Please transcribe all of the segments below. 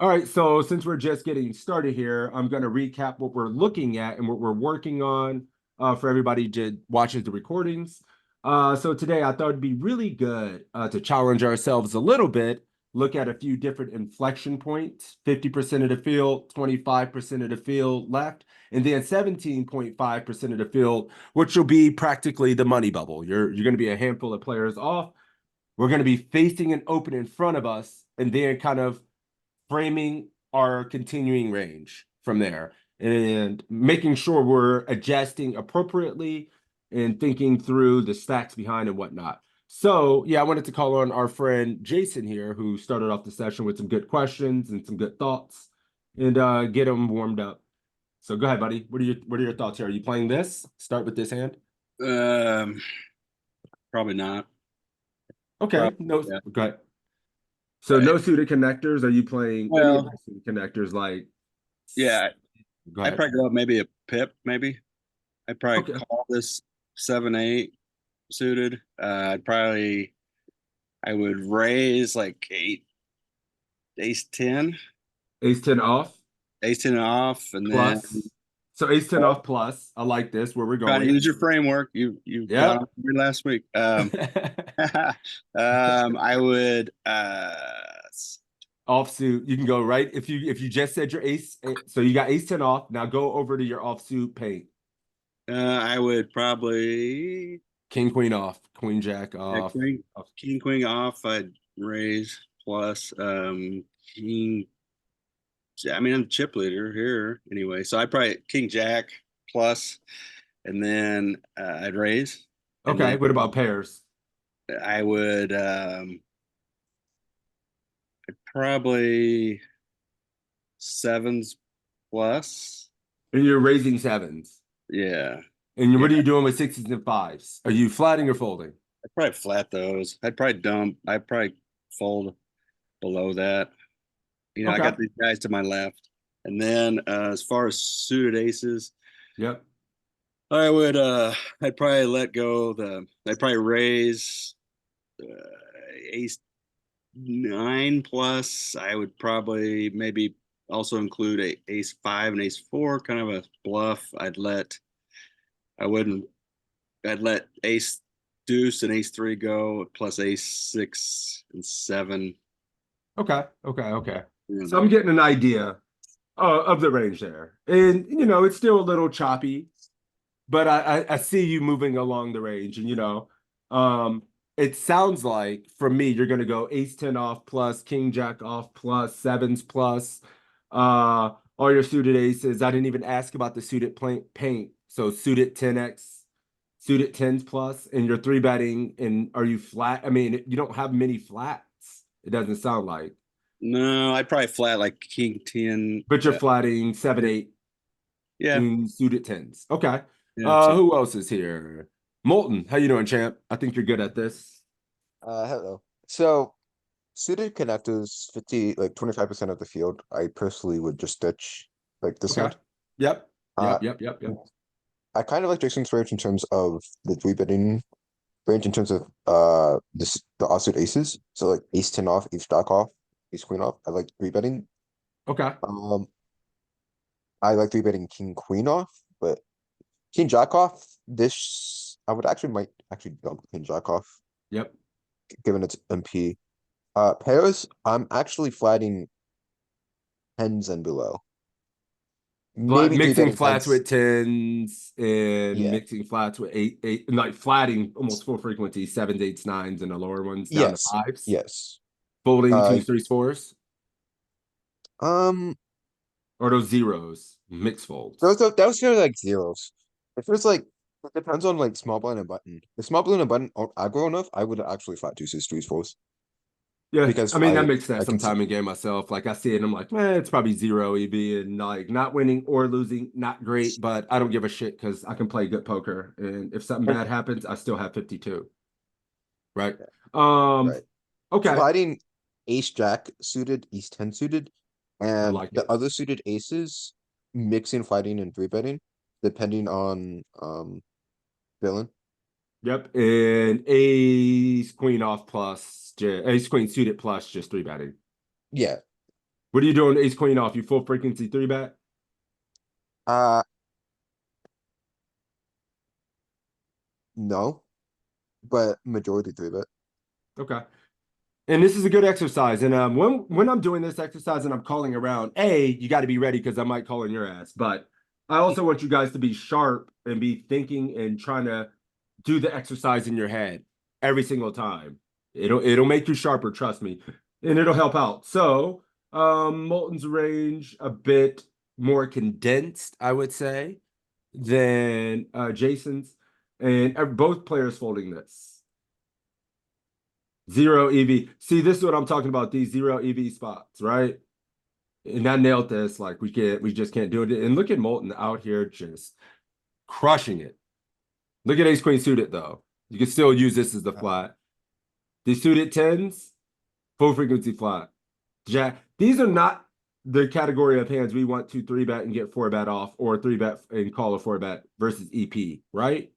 All right, so since we're just getting started here, I'm going to recap what we're looking at and what we're working on for everybody that watches the recordings. So today I thought it'd be really good to challenge ourselves a little bit, look at a few different inflection points, 50% of the field, 25% of the field left, and then 17.5% of the field, which will be practically the money bubble. You're going to be a handful of players off. We're going to be facing an open in front of us, and then kind of framing our continuing range from there and making sure we're adjusting appropriately and thinking through the stacks behind and whatnot. So, yeah, I wanted to call on our friend Jason here, who started off the session with some good questions and some good thoughts, and get him warmed up. So, go ahead, buddy. What are your thoughts here? Are you playing this? Start with this hand. Um, Probably not. Okay, Probably, no, yeah. go ahead. So, no suited connectors. Are you playing any of Well, the suited connectors? Like, yeah, go I'd ahead. probably go up maybe a pip, maybe. I'd probably Okay. call this 7-8 suited. I would raise like eight, ace 10, Ace 10 off ace 10 off, and then plus. So ace 10 off plus. I like this, where we're trying to going. use your framework. You got on Yep. me last week. I would Offsuit. You can go right. If you just said your ace, so you got ace 10 off. Now go over to your offsuit paint. I would probably King, queen off. Queen, jack yeah, off. king queen off. I'd raise plus king. I mean, I'm the chip leader here anyway, so I probably king jack plus, and then I'd raise, and Okay. then What about pairs? I would I'd probably sevens plus. And you're raising sevens. Yeah, And yeah. what are you doing with sixes and fives? Are you flatting or folding? I'd probably flat those. I'd probably dump. I'd probably fold below that. I Okay. got these guys to my left. And then as far as suited aces, Yep. I'd probably let go I'd probably raise uh, ace 9 plus. I would probably maybe also include a ace 5 and ace 4, kind of a bluff. I wouldn't, I'd let ace deuce and ace 3 go, plus ace 6 and 7. Okay. Okay. Okay. So I'm And getting an idea of the range there. And, it's still a little choppy, but I see you moving along the range. And, um, it sounds like from me, you're going to go ace 10 off plus, king jack off plus, sevens plus, all your suited aces. I didn't even ask about the suited paint. So suited 10x, suited 10s plus, and you're three betting. And are you flat? I mean, you don't have many flats. It doesn't sound like, no, I'd probably flat like king 10. but you're flatting 7, 8 Yeah, in suited tens. Okay. yeah. So Who else is here? Molten, how you doing, champ? I think you're good at this. Hello. So suited connectors, 25% of the field, I personally would just ditch like this Okay. hand. Yep. Uh, Yep. I kind of like Jason's range in terms of the three betting range in terms of the offsuit aces. So like ace 10 off, ace jack off, ace queen off. I like three betting. Okay. Um, I like three betting king queen off, but king jack off, this I would actually might actually dump king jack off Yep. given its MP. Pairs, I'm actually flatting tens and below. Flat Maybe three mixing betting flats tens. with tens and Yeah. mixing flats with eight, like flatting almost full frequency, sevens, eights, nines, and the lower ones down to Yes. fives. Yes. Folding Uh, twos, threes, fours, um, or those zeros, mixed folds. that was kind of like zeros. If it's like it depends on like small blind and button. If small blind and button aren't aggro enough, I would actually flat deuces, threes, fours Yeah, I because mean that makes sense I can see sometime in game myself. Like I see it, and I'm like, man, it's probably zero EB and like not winning or losing, not great, but I don't give a shit because I can play good poker. And if something bad happens, I still have 52. Right. Um, right. okay. Flatting ace jack suited, ace 10 suited, I and like the it. other suited aces mixing flatting and three betting depending on villain. Yep. And ace queen off plus ace queen suited plus just three betting. Yeah. What are you doing? Ace queen off. You full frequency 3-bet? Uh, no, but majority 3-bet. Okay. And this is a good exercise. And when I'm doing this exercise and I'm calling around, you got to be ready because I might call in your ass. But I also want you guys to be sharp and be thinking and trying to do the exercise in your head every single time. It'll make you sharper, trust me, and it'll help out. So, Molten's range a bit more condensed, I would say, than Jason's, and both players folding this. Zero EV. See, this is what I'm talking about, these zero EV spots, right? And I nailed this. Like we just can't do it. And look at Molten out here just crushing it. Look at Ace Queen suited though. You can still use this as the flat. These suited tens, full frequency flat. Jack. These are not the category of hands we want to 3-bet and get 4-bet off, or 3-bet and call a 4-bet versus EP, right?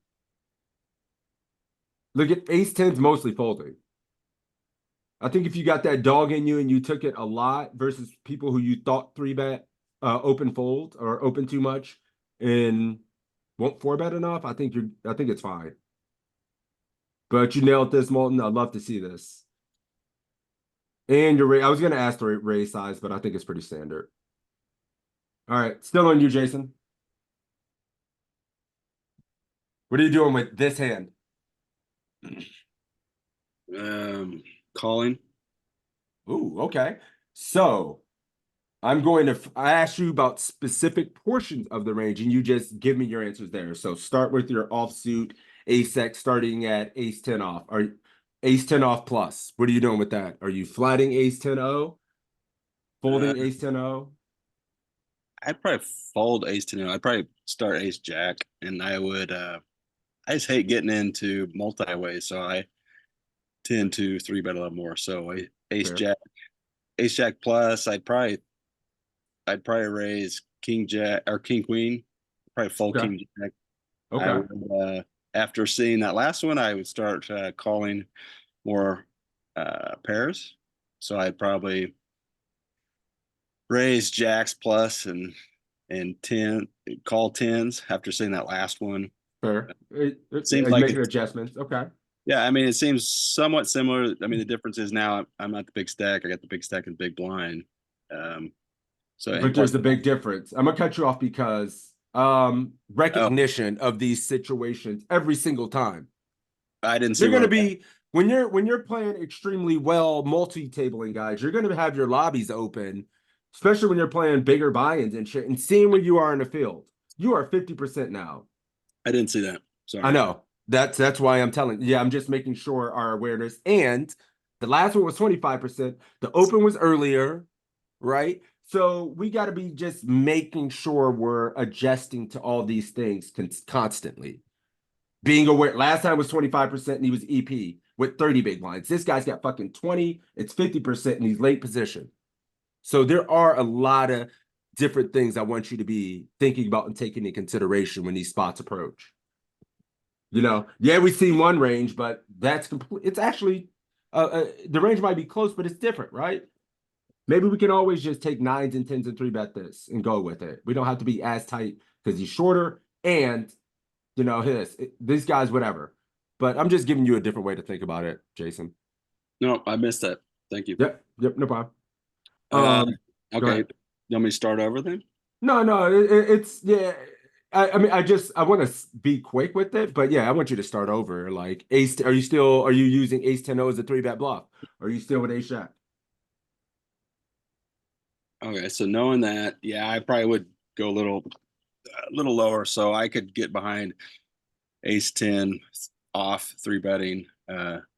Look at Ace tens mostly folding. I think if you got that dog in you and you took it a lot versus people who you thought 3-bet open fold or open too much and won't 4-bet enough, I think it's fine. But you nailed this, Molten. I'd love to see this. And I was gonna ask the raise size, but I think it's pretty standard. All right, still on you, Jason. What are you doing with this hand? Calling. Ooh, okay. So I'm going to I asked you about specific portions of the range, and you just give me your answers there. So start with your offsuit ace X starting at ace 10 off. Are ace 10 off plus? What are you doing with that? Are you flatting ace 10 O? Folding ace 10 O? I'd probably fold ace 10. I'd probably start ace jack, and I would. I just hate getting into multi-way, so I tend to 3-bet a lot more. So ace Fair. jack, ace jack plus. I'd probably raise king jack or king queen. Probably fold Okay. king jack. I Okay. would, after seeing that last one, I would start calling more pairs. So I'd probably raise jacks plus and 10 call tens after seeing that last one. Fair. Seems like Making adjustments. Okay. yeah, I mean it seems somewhat similar. I mean the difference is now I'm at the big stack. I got the big stack and big blind. So and But plus there's a big difference. I'm gonna cut you off because oh, recognition of these situations every single time. I didn't see You're gonna where be when you're playing extremely well multi-tabling, guys, you're gonna have your lobbies open, especially when you're playing bigger buy-ins and shit, and seeing where you are in the field. You are 50% now. I didn't see that. I Sorry. know. That's why I'm telling. Yeah, I'm just making sure our awareness. And the last one was 25%. The open was earlier, right? So we got to be just making sure we're adjusting to all these things constantly. Being aware. Last time was 25% and he was EP with 30 big blinds. This guy's got fucking 20. It's 50% and he's late position. So there are a lot of different things I want you to be thinking about and taking into consideration when these spots approach. Yeah, we've seen one range, but that's complete. It's actually the range might be close, but it's different, right? Maybe we can always just take nines and tens and 3-bet this and go with it. We don't have to be as tight because he's shorter and these guys, whatever. But I'm just giving you a different way to think about it, Jason. No, I missed that. Thank you. Yep, no problem. Uh, Go okay. ahead. You want me to start over then? No, it's yeah. I mean, I want to be quick with it, but yeah, I want you to start over. Like ace, are you using ace 10-0 as a 3-bet bluff? Are you still with ace jack? Okay, so knowing that, yeah, I probably would go a little lower, so I could get behind ace 10 off 3-betting.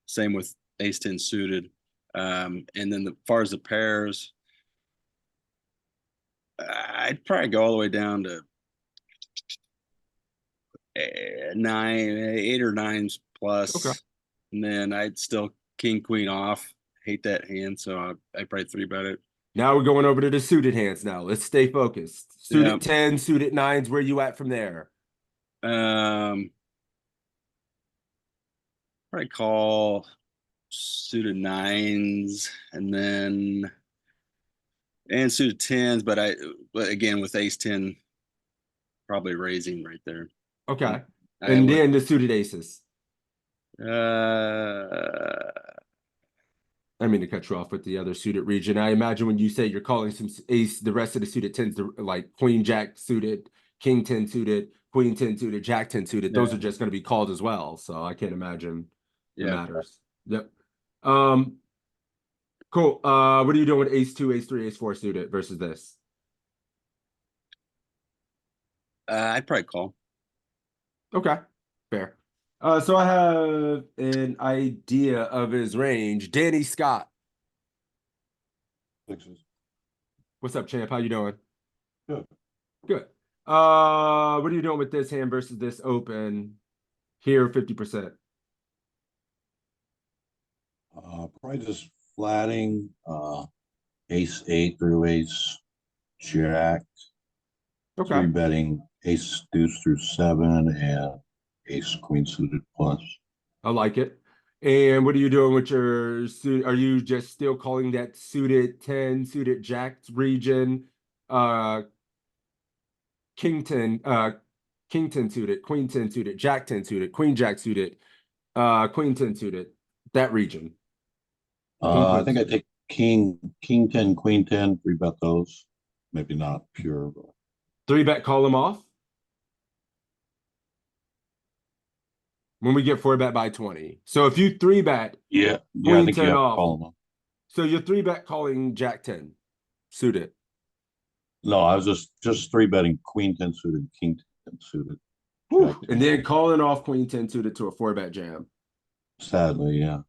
Same with ace 10 suited. And then as far as the pairs, I'd probably go all the way down to 8 or 9s plus. Okay. And then I'd still king queen off. Hate that hand, so I'd probably 3-bet it. Now we're going over to the suited hands now. Let's stay focused. Yeah. Suited 10, suited 9s, where you at from there? Probably call suited 9s and then And suited tens, but again with ace 10, probably raising right there. Okay. I And would, then the suited aces. uh, I mean to cut you off with the other suited region. I imagine when you say you're calling some ace, the rest of the suited tens, like queen jack suited, king 10 suited, queen 10 suited, jack 10 suited, those Yeah. are just going to be called as well. So I can't imagine it yeah. matters. Yep. Cool. What are you doing with ace 2, ace 3, ace 4 suited versus this? I'd probably call. Okay, fair. So I have an idea of his range. Danny Scott. Sixes. What's up, champ? How you doing? Good. Good. What are you doing with this hand versus this open here, 50%? Probably just flatting, ace 8 through ace jack, Okay, three betting ace deuce through 7 and ace queen suited plus. I like it. And what are you doing with your suit? Are you just still calling that suited 10, suited jack region? King 10, king 10 suited, queen 10 suited, jack 10 suited, queen jack suited, queen 10 suited, that region. King I 10 think I suited. take king 10, queen 10, three bet those. Maybe not pure, but 3-bet call him off. When we get 4-bet by 20. So if you 3-bet yeah, I queen think you 10 have to off, call them up. so you're 3-bet calling jack 10 suited. No, I was just three betting queen 10 suited, king 10 suited. Whew. Jack 10 And then suited. calling off queen 10 suited to a 4-bet jam. Sadly, yeah.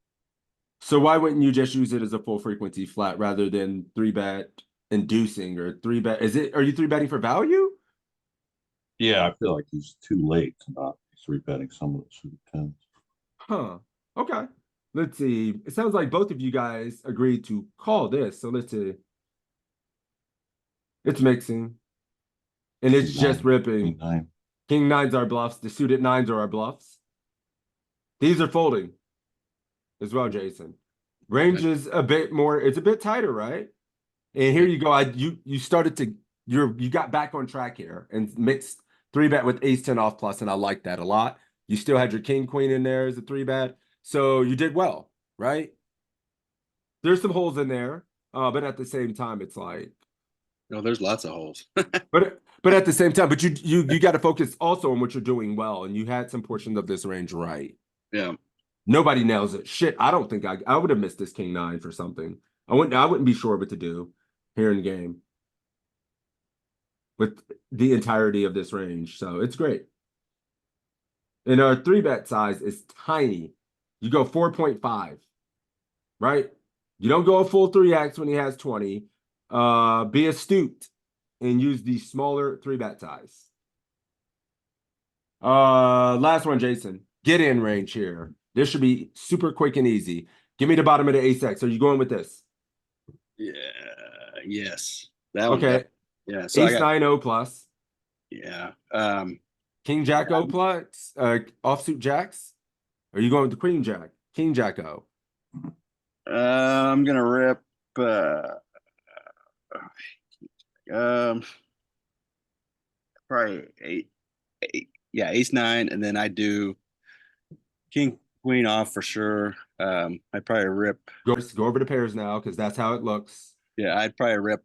So why wouldn't you just use it as a full frequency flat rather than 3-bet inducing or 3-bet? Are you 3-betting for value? Yeah, I feel like he's too late to not be three betting some of the suited tens. Huh. Okay. Let's see. It sounds like both of you guys agreed to call this. So let's see. It's mixing. And it's King just nine, ripping. queen 9. King nines are bluffs. The suited nines are our bluffs. These are folding as well, Jason. Range is a bit more, it's a bit tighter, right? And here you go. You started to you got back on track here and mixed 3-bet with ace 10 off plus, and I like that a lot. You still had your king queen in there as a 3-bet. So you did well, right? There's some holes in there, but at the same time, it's like No, there's lots of holes. but at the same time, but you got to focus also on what you're doing well, and you had some portions of this range right. Yeah. Nobody nails it. Shit, I don't think I would have missed this king 9 for something. I wouldn't be sure what to do here in the game with the entirety of this range. So it's great. And our 3-bet size is tiny. You go 4.5, right? You don't go a full 3x when he has 20. Be astute and use the smaller 3-bet size. Last one, Jason. Get in range here. This should be super quick and easy. Give me the bottom of the ace X. Are you going with this? Yeah. Yes. That one. Okay. Yeah. So Ace 9 O plus. yeah. King Jack O plus. Offsuit jacks. Are you going with the Queen Jack? King Jack O. I'm gonna rip um probably eight, yeah, ace 9, and then I do king queen off for sure. I'd probably rip, Go over the pairs now because that's how it looks. yeah, I'd probably rip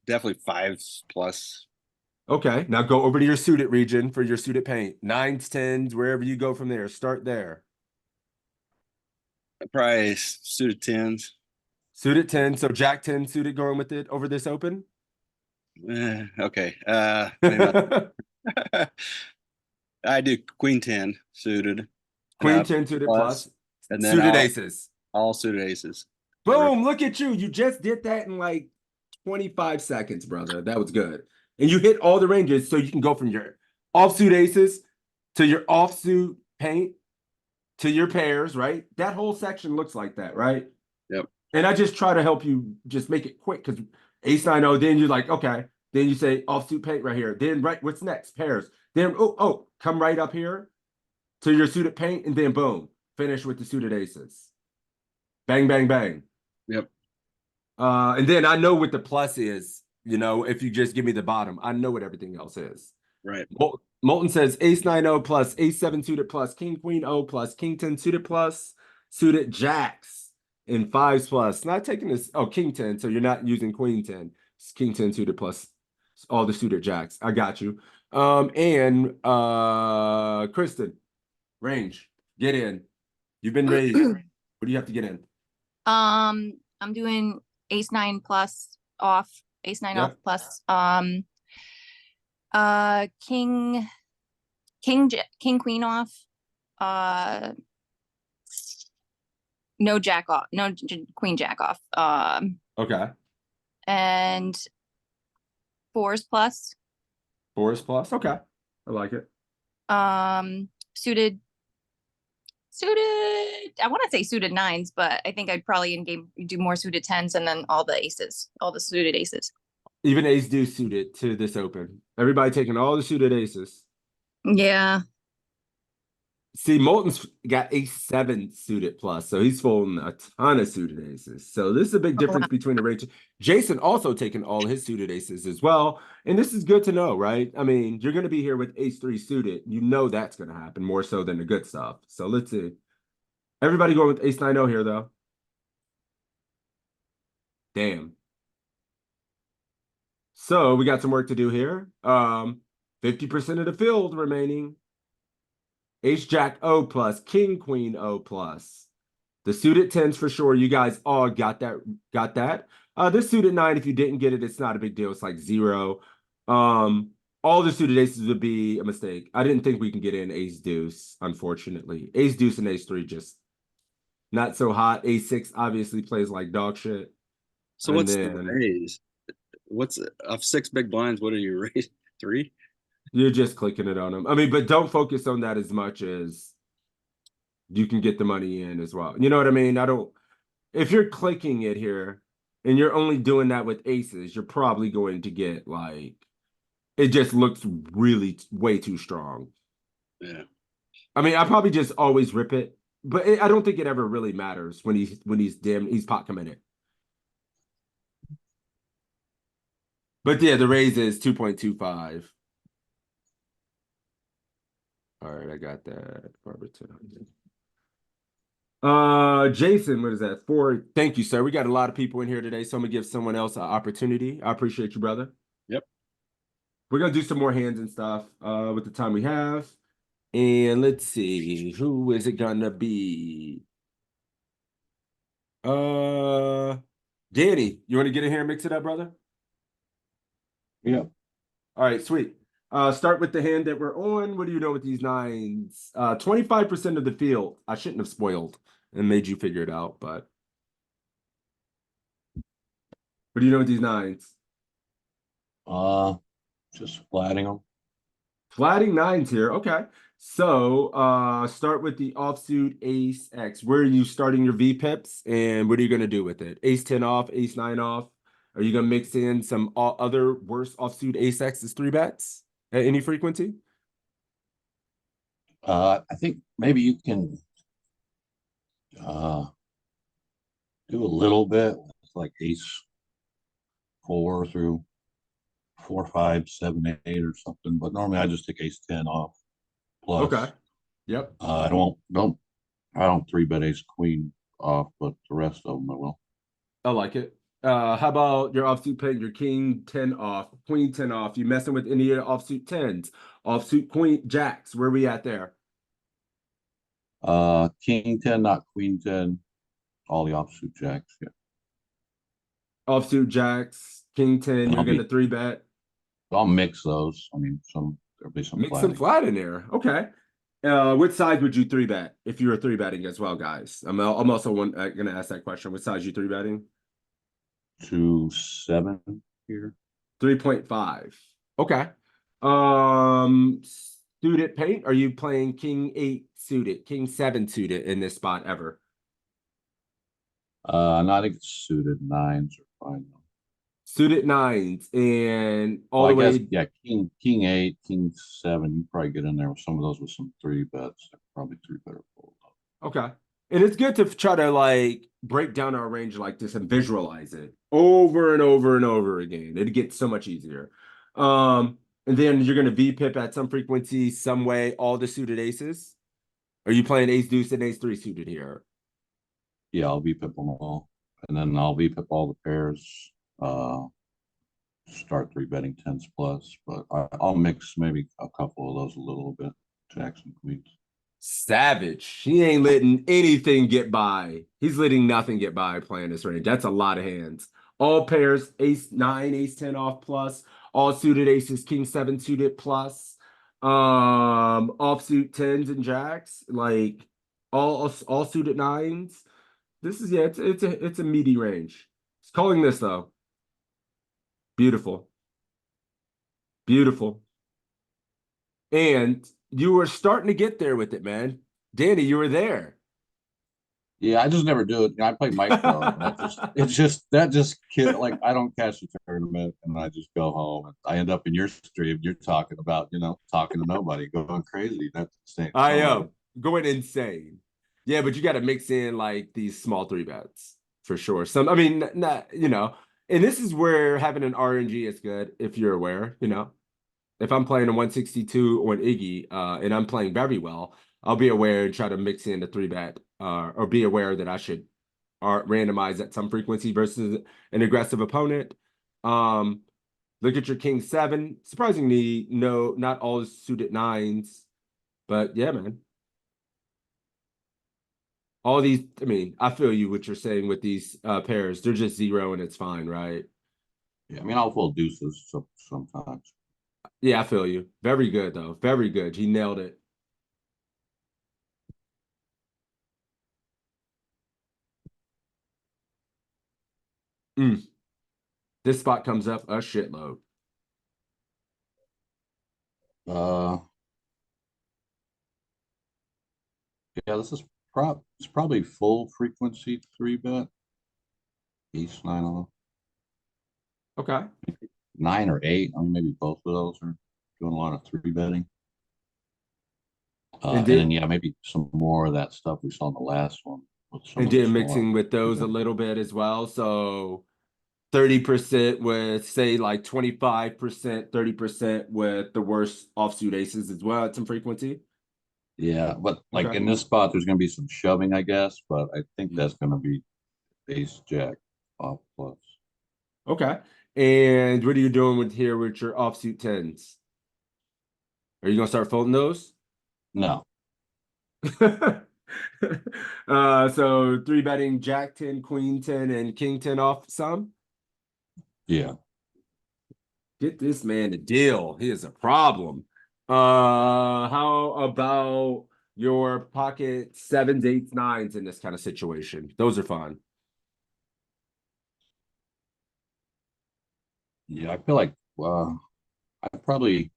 definitely 5s plus. Okay, now go over to your suited region for your suited paint. 9s, 10s, wherever you go from there. Start there. Probably suited 10s. Suited 10, so Jack 10 suited going with it over this open. Okay. Maybe not. I do queen 10 suited. Queen 10 suited plus, and then suited aces. all suited aces. Boom, look at you. You just did that in like 25 seconds, brother. That was good. And you hit all the ranges so you can go from your offsuit aces to your offsuit paint to your pairs, right? That whole section looks like that, right? Yep. And I just try to help you just make it quick because ace 9-0, then you're like, okay. Then you say offsuit paint right here. Then right, what's next? Pairs. Then come right up here to your suited paint, and then boom, finish with the suited aces. Bang, bang, bang. Yep. And then I know what the plus is, if you just give me the bottom, I know what everything else is. Right. Molten says ace 9-0 plus ace 7 suited plus king queen O plus king 10 suited plus suited jacks in fives plus. Not taking this. Oh, king 10. So you're not using queen 10. It's king 10 suited plus all the suited jacks. I got you. And Kristen, range, get in. You've been raised. What do you have to get in? I'm doing ace 9 plus off, ace 9 off Yep. plus king queen off, no jack off, no queen jack off, Okay. and fours plus, Fours plus. Okay. I like it. suited, I want to say suited nines, but I think I'd probably in game do more suited tens and then all the aces, all the suited aces. Even ace deuce suited to this open. Everybody taking all the suited aces. Yeah. See, Molten's got ace 7 suited plus, so he's folding a ton of suited aces. So this is a big difference between the range. Jason also taking all his suited aces as well. And this is good to know, right? I mean, you're going to be here with ace 3 suited. You know that's going to happen more so than the good stuff. So let's see. Everybody going with ace 9-0 here, though. Damn. So we got some work to do here. 50% of the field remaining. Ace Jack O plus, King Queen O plus. The suited tens for sure. You guys all got that. This suited 9, if you didn't get it, it's not a big deal. It's like 0. All the suited aces would be a mistake. I didn't think we can get in ace deuce, unfortunately. Ace deuce and ace 3 just not so hot. Ace 6 obviously plays like dog shit. So And what's the then raise? What's off 6 big blinds? What are you raised? 3? you're just clicking it on them. I mean, but don't focus on that as much as you can get the money in as well. You know what I mean? If you're clicking it here and you're only doing that with aces, you're probably going to get like, it just looks really way too strong. Yeah. I mean, I probably just always rip it, but I don't think it ever really matters when he's dim, he's pot committed. But yeah, the raise is 2.25. All right, I got that. Jason, what is that? 4. Thank you, sir. We got a lot of people in here today, so I'm gonna give someone else an opportunity. I appreciate you, brother. Yep. We're gonna do some more hands and stuff with the time we have. And let's see, who is it gonna be? Danny, you want to get in here and mix it up, brother? Yeah. All right, sweet. Start with the hand that we're on. What do you know with these nines? 25% of the field. I shouldn't have spoiled and made you figure it out, but what do you know with these nines? Just flatting them. Flatting nines here. Okay. So start with the offsuit ace X. Where are you starting your V pips and what are you going to do with it? Ace 10 off, ace 9 off. Are you going to mix in some other worse offsuit ace X's 3 bets at any frequency? I think maybe you can do a little bit like ace 4 through 4, 5, 7, 8 or something. But normally I just take ace 10 off plus. Okay. Yep. I don't 3-bet ace queen off, but the rest of them I will. I like it. How about your offsuit playing your king 10 off, queen 10 off? You messing with any of the offsuit 10s, offsuit queen jacks? Where we at there? King 10, not queen 10, all the offsuit jacks. Yeah. Offsuit jacks, king 10, you're gonna 3-bet. I'll mix those. I mean, there'll be some Mix some flat in there. Okay. Which side would you 3-bet if you were 3-betting as well, guys? I'm also gonna ask that question. What size you 3-betting? 2, 7 here. 3.5. Okay. Suited paint. Are you playing king 8 suited, king 7 suited in this spot ever? Not suited nines are fine. Suited nines and all Well, the I way. guess, yeah, king 8, king 7. You probably get in there with some of those with some 3 bets. They're probably 3 better fold. Okay. And it's good to try to like break down our range like this and visualize it over and over and over again. It gets so much easier. And then you're gonna VPip at some frequency, some way, all the suited aces. Are you playing ace deuce and ace three suited here? Yeah, I'll VPip them all, and then I'll VPip all the pairs. Start three betting tens plus, but I'll mix maybe a couple of those a little bit. Jacks and queens. Savage. He ain't letting anything get by. He's letting nothing get by playing this range. That's a lot of hands. All pairs, ace nine, ace 10 off plus, all suited aces, king seven suited plus, offsuit tens and jacks, like all suited nines. This is it's a meaty range. It's calling this though. Beautiful. Beautiful. And you were starting to get there with it, man. Danny, you were there. Yeah, I just never do it. I play micro. And that just kid like I don't catch the tournament and I just go home and I end up in your stream. You're talking about, talking to nobody, going crazy. That's insane. I So, am going insane. Yeah, but you got to mix in like these small three bets for sure. I mean, not, and this is where having an RNG is good if you're aware, If I'm playing a 162 on Iggy and I'm playing very well, I'll be aware and try to mix in the three bet or be aware that I should randomize at some frequency versus an aggressive opponent. Look at your king seven. Surprisingly, no, not all suited nines, but yeah, man. All these, I mean, I feel you what you're saying with these pairs. They're just zero and it's fine, right? yeah, I mean, I'll fold deuces sometimes. Yeah, I feel you. Very good though. Very good. He nailed it. This spot comes up a shitload. Uh, yeah, it's probably full frequency three bet. Ace nine on Okay. 9 or 8. I mean, maybe both of those are doing a lot of three betting. And And then did yeah, maybe some more of that stuff we saw in the last one with some and of the did smaller. mixing with those a little bit as well. So 30% with say like 25%, 30% with the worst offsuit aces as well at some frequency. Yeah, but like Okay. in this spot, there's going to be some shoving, I guess. But I think that's going to be ace jack off plus. Okay. And what are you doing with here with your offsuit tens? Are you gonna start folding those? No, So three betting Jack 10, Queen 10, and King 10 off some. yeah, Get this man a deal. He is a problem. How about your pocket sevens, eights, nines in this kind of situation? Those are fun. yeah. I feel like I probably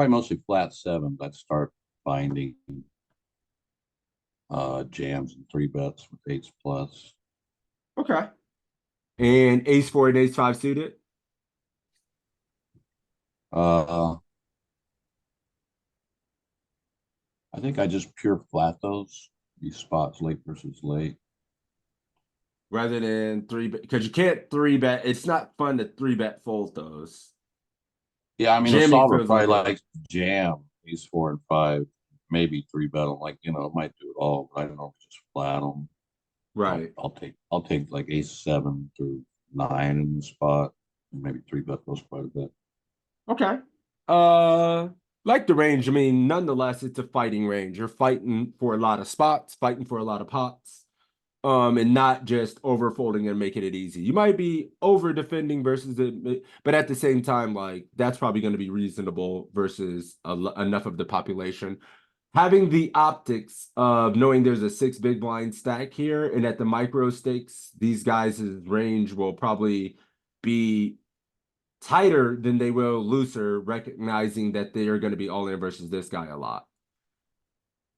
mostly flat sevens. I'd start finding jams and three bets with eights plus. Okay. And ace four and ace five suited. Uh, I think I just pure flat these spots late versus late. Rather than three bet because you can't three bet. It's not fun to three bet fold those. Yeah, I mean the Jamming solver feels probably like likes to jam these 4 and 5, maybe three bet them. Like it might do it all, but I don't know, just flat them. right. I'll take like ace 7 through 9 in the spot, and maybe three bet those quite a bit. Okay. Like the range, I mean, nonetheless, it's a fighting range. You're fighting for a lot of spots, fighting for a lot of pots, and not just over folding and making it easy. You might be over defending versus it, but at the same time, like that's probably going to be reasonable versus enough of the population. Having the optics of knowing there's a 6 big blind stack here, and at the micro stakes, these guys' range will probably be tighter than they will looser, recognizing that they are going to be all in versus this guy a lot.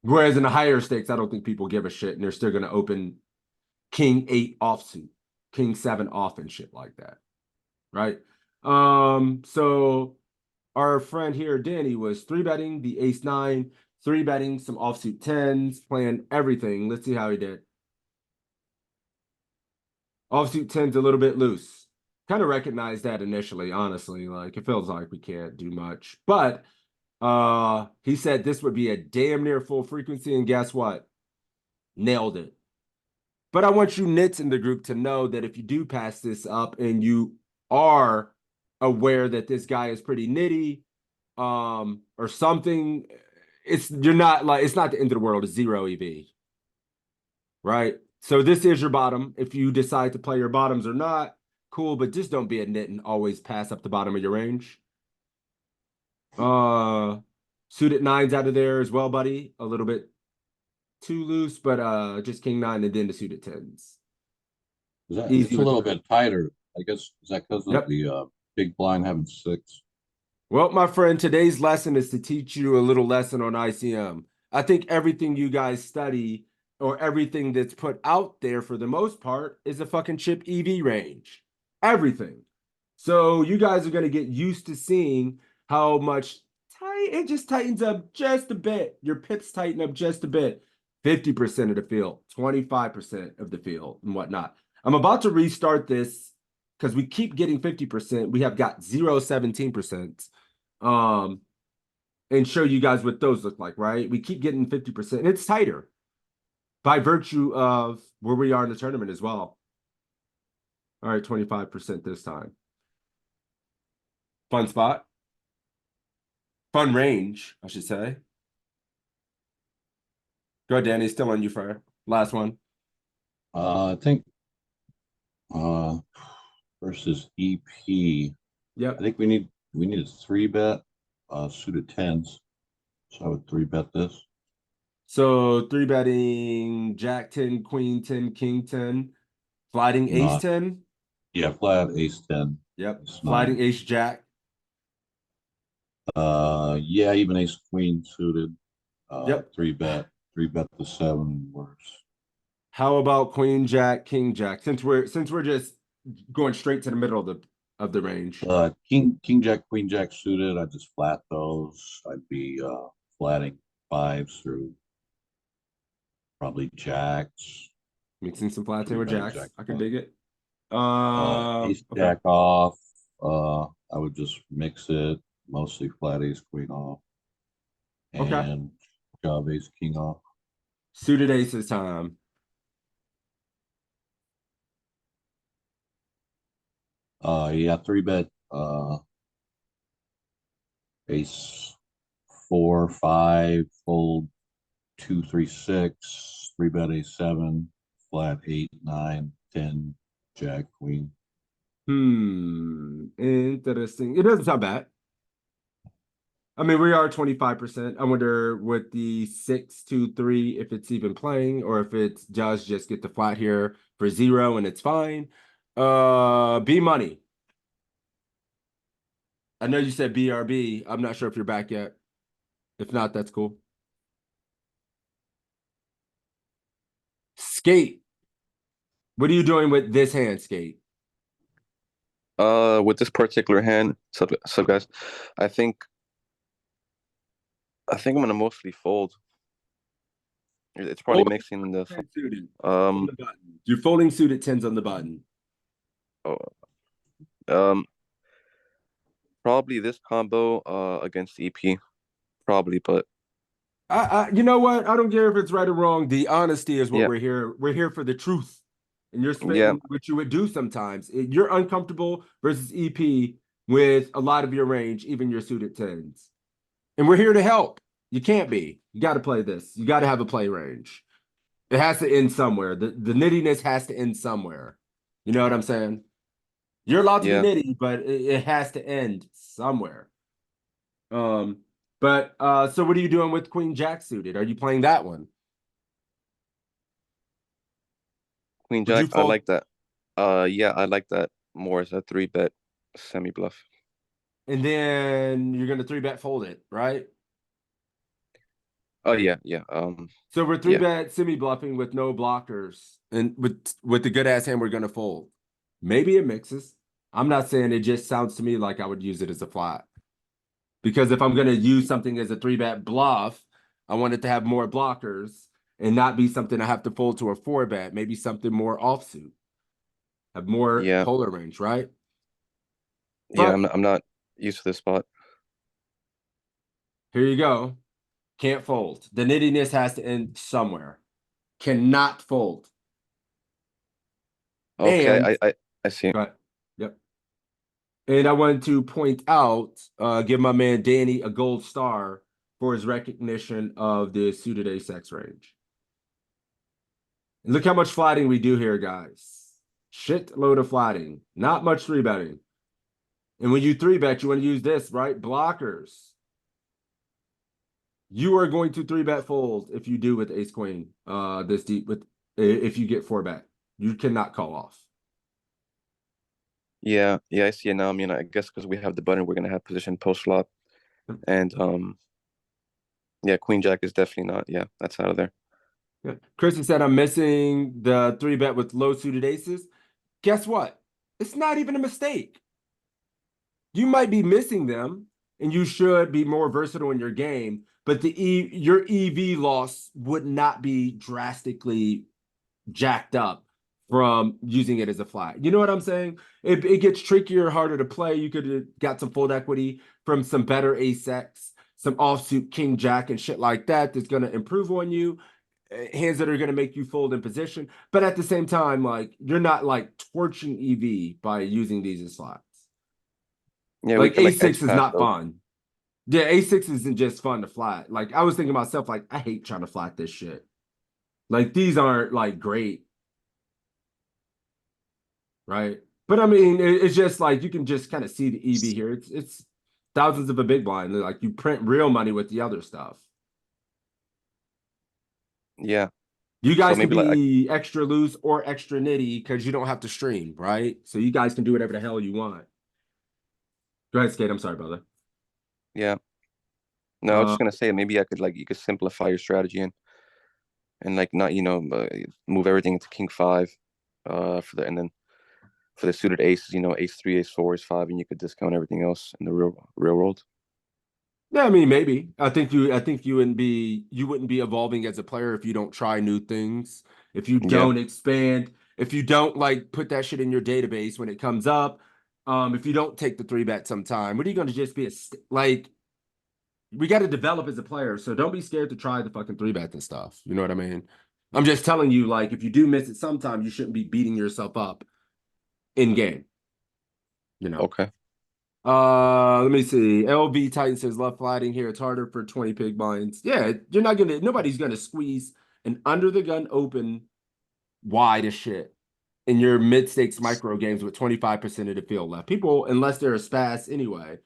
Whereas in the higher stakes, I don't think people give a shit, and they're still going to open king 8 offsuit, king 7 off, and shit like that, right? So our friend here, Danny, was three betting the ace 9, three betting some offsuit tens, playing everything. Let's see how he did. Offsuit tens a little bit loose. Kind of recognized that initially, honestly. Like it feels like we can't do much. But he said this would be a damn near full frequency, and guess what? Nailed it. But I want you nits in the group to know that if you do pass this up and you are aware that this guy is pretty nitty, or something, you're not like, it's not the end of the world, it's 0 EV. Right? So this is your bottom. If you decide to play your bottoms or not, cool, but just don't be a nit and always pass up the bottom of your range. Suited nines out of there as well, buddy. A little bit too loose, but just king nine and then the suited tens. Easy It's a with little the- bit tighter. I guess, is that because of Yep. the big blind having 6? Well, my friend, today's lesson is to teach you a little lesson on ICM. I think everything you guys study or everything that's put out there for the most part is a fucking chip EV range. Everything. So you guys are going to get used to seeing how much it just tightens up just a bit. Your pips tighten up just a bit. 50% of the field, 25% of the field, and whatnot. I'm about to restart this because we keep getting 50%. We have got 17%. And show you guys what those look like, right? We keep getting 50%. And it's tighter by virtue of where we are in the tournament as well. All right, 25% this time. Fun spot. Fun range, I should say. Go ahead, Danny. Still on you for last one. I think versus EP. Yep. I think we need a 3-bet suited tens. So I would 3-bet this. So 3-betting Jack 10, Queen 10, King 10, sliding Ace Not- 10. Yeah, flat ace 10. Yep. Ace Sliding 9. Ace Jack. Yeah, even ace queen suited. Yep. 3-bet the 7 works. How about Queen Jack, King Jack? Since we're just going straight to the middle of the range. King Jack, Queen Jack suited. I just flat those. I'd be flatting 5s through probably jacks. Mixing some flats in with 3-bet jacks. jack I can flat. dig it. Ace Okay. jack off. I would just mix it, mostly flat ace queen off. Okay. And shove ace king off. Suited aces time. Yeah, 3-bet ace 4, 5, fold 2, 3, 6, 3-bet ace 7, flat 8, 9, 10, jack, queen. Interesting. It doesn't sound bad. I mean, we are 25%. I wonder with the 6, 2, 3, if it's even playing or if it does just get the flat here for 0 and it's fine. B money. I know you said BRB. I'm not sure if you're back yet. If not, that's cool. Skate. What are you doing with this hand, Skate? With this particular hand, so guys, I think I'm gonna mostly fold. It's probably Fold mixing the suited on the button. You're folding suited tens on the button. Probably this combo against EP, probably, but You know what? I don't care if it's right or wrong. The honesty is what yeah, we're here. We're here for the truth. And you're yeah, spitting what you would do sometimes. You're uncomfortable versus EP with a lot of your range, even your suited tens. And we're here to help. You can't be. You got to play this. You got to have a play range. It has to end somewhere. The nittiness has to end somewhere. You know what I'm saying? You're allowed to yeah. be nitty, but it has to end somewhere. So what are you doing with Queen Jack suited? Are you playing that one? Queen Would you Jack, I fold? like that. Yeah, I like that more as a 3-bet semi bluff. And then you're gonna 3-bet fold it, right? Oh yeah, yeah. So we're Yeah. 3-bet semi bluffing with no blockers, and with the good ass hand we're gonna fold. Maybe it mixes. I'm not saying it just sounds to me like I would use it as a flat. Because if I'm gonna use something as a 3-bet bluff, I want it to have more blockers and not be something I have to fold to a 4-bet, maybe something more offsuit. Have more Yeah, polar range, right? yeah. But I'm not used to this spot. here you go. Can't fold. The nittiness has to end somewhere. Cannot fold. Okay, And I see. but yep. And I wanted to point out, give my man Danny a gold star for his recognition of the suited ace X range. And look how much flatting we do here, guys. Shit load of flatting. Not much 3-betting. And when you 3-bet, you want to use this, right? Blockers. You are going to 3-bet fold if you do with ace queen this deep with if you get 4-bet. You cannot call off. Yeah, yeah. I see it now. I mean, I guess because we have the button, we're gonna have position post flop, and yeah, Queen Jack is definitely not. Yeah, that's out of there. Yeah. Chrissy said I'm missing the 3-bet with low suited aces. Guess what? It's not even a mistake. You might be missing them, and you should be more versatile in your game, but your EV loss would not be drastically jacked up from using it as a flag. You know what I'm saying? It gets trickier, harder to play. You could have got some fold equity from some better ace X, some offsuit king jack and shit like that that's going to improve on you. Hands that are going to make you fold in position. But at the same time, like you're not like torching EV by using these as slots. Yeah, we Like could like edge A6 is pass not though. fun. Yeah, A6 isn't just fun to flat. Like I was thinking to myself, like, I hate trying to flat this shit. Like these aren't like great, right? But I mean, it's just like you can just kind of see the EV here. It's thousands of a big blind. Like you print real money with the other stuff. Yeah. You So guys can maybe like be extra loose or extra nitty because you don't have to stream, right? So you guys can do whatever the hell you want. Go ahead, Skate. I'm sorry, brother. yeah. No, I was Uh, just gonna say maybe I could like you could simplify your strategy and like not move everything to king five, for the and then for the suited aces, ace three, ace four, ace five, and you could discount everything else in the real world. yeah, I mean, maybe. I think you wouldn't be evolving as a player if you don't try new things, if you Yeah. don't expand, if you don't like put that shit in your database when it comes up. If you don't take the 3-bet sometime, what are you going to just be like? We got to develop as a player, so don't be scared to try the fucking 3-bet and stuff. You know what I mean? I'm just telling you, like, if you do miss it sometime, you shouldn't be beating yourself up in game. You know. Okay. Let me see. LV Titan says left flatting here. It's harder for 20 pig blinds. Yeah, nobody's gonna squeeze an under the gun open wide as shit in your mid stakes micro games with 25% of the field left. People, unless they're a spaz anyway,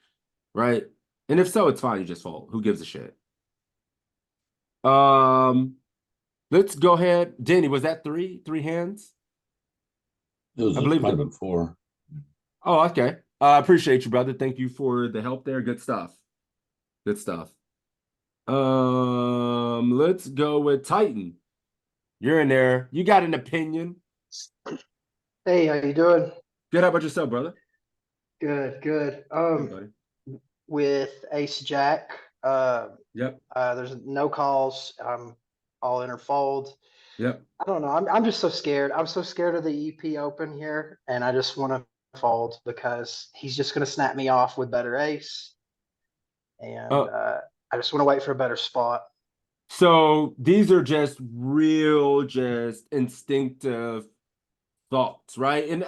right? And if so, it's fine. You just fold. Who gives a shit? Um, let's go ahead. Danny, was that three hands? It was I it believe might it. have been four. Oh, okay. I appreciate you, brother. Thank you for the help there. Good stuff. Good stuff. Let's go with Titan. You're in there. You got an opinion. Hey, how you doing? Good. How about yourself, brother? Good, good. Good, buddy. With Ace Jack, Yep. there's no calls. I'm all in or fold. Yep. I don't know. I'm just so scared. I'm so scared of the EP Open here, and I just want to fold because he's just going to snap me off with better ace, and Uh, I just want to wait for a better spot. so these are just instinctive thoughts, right? And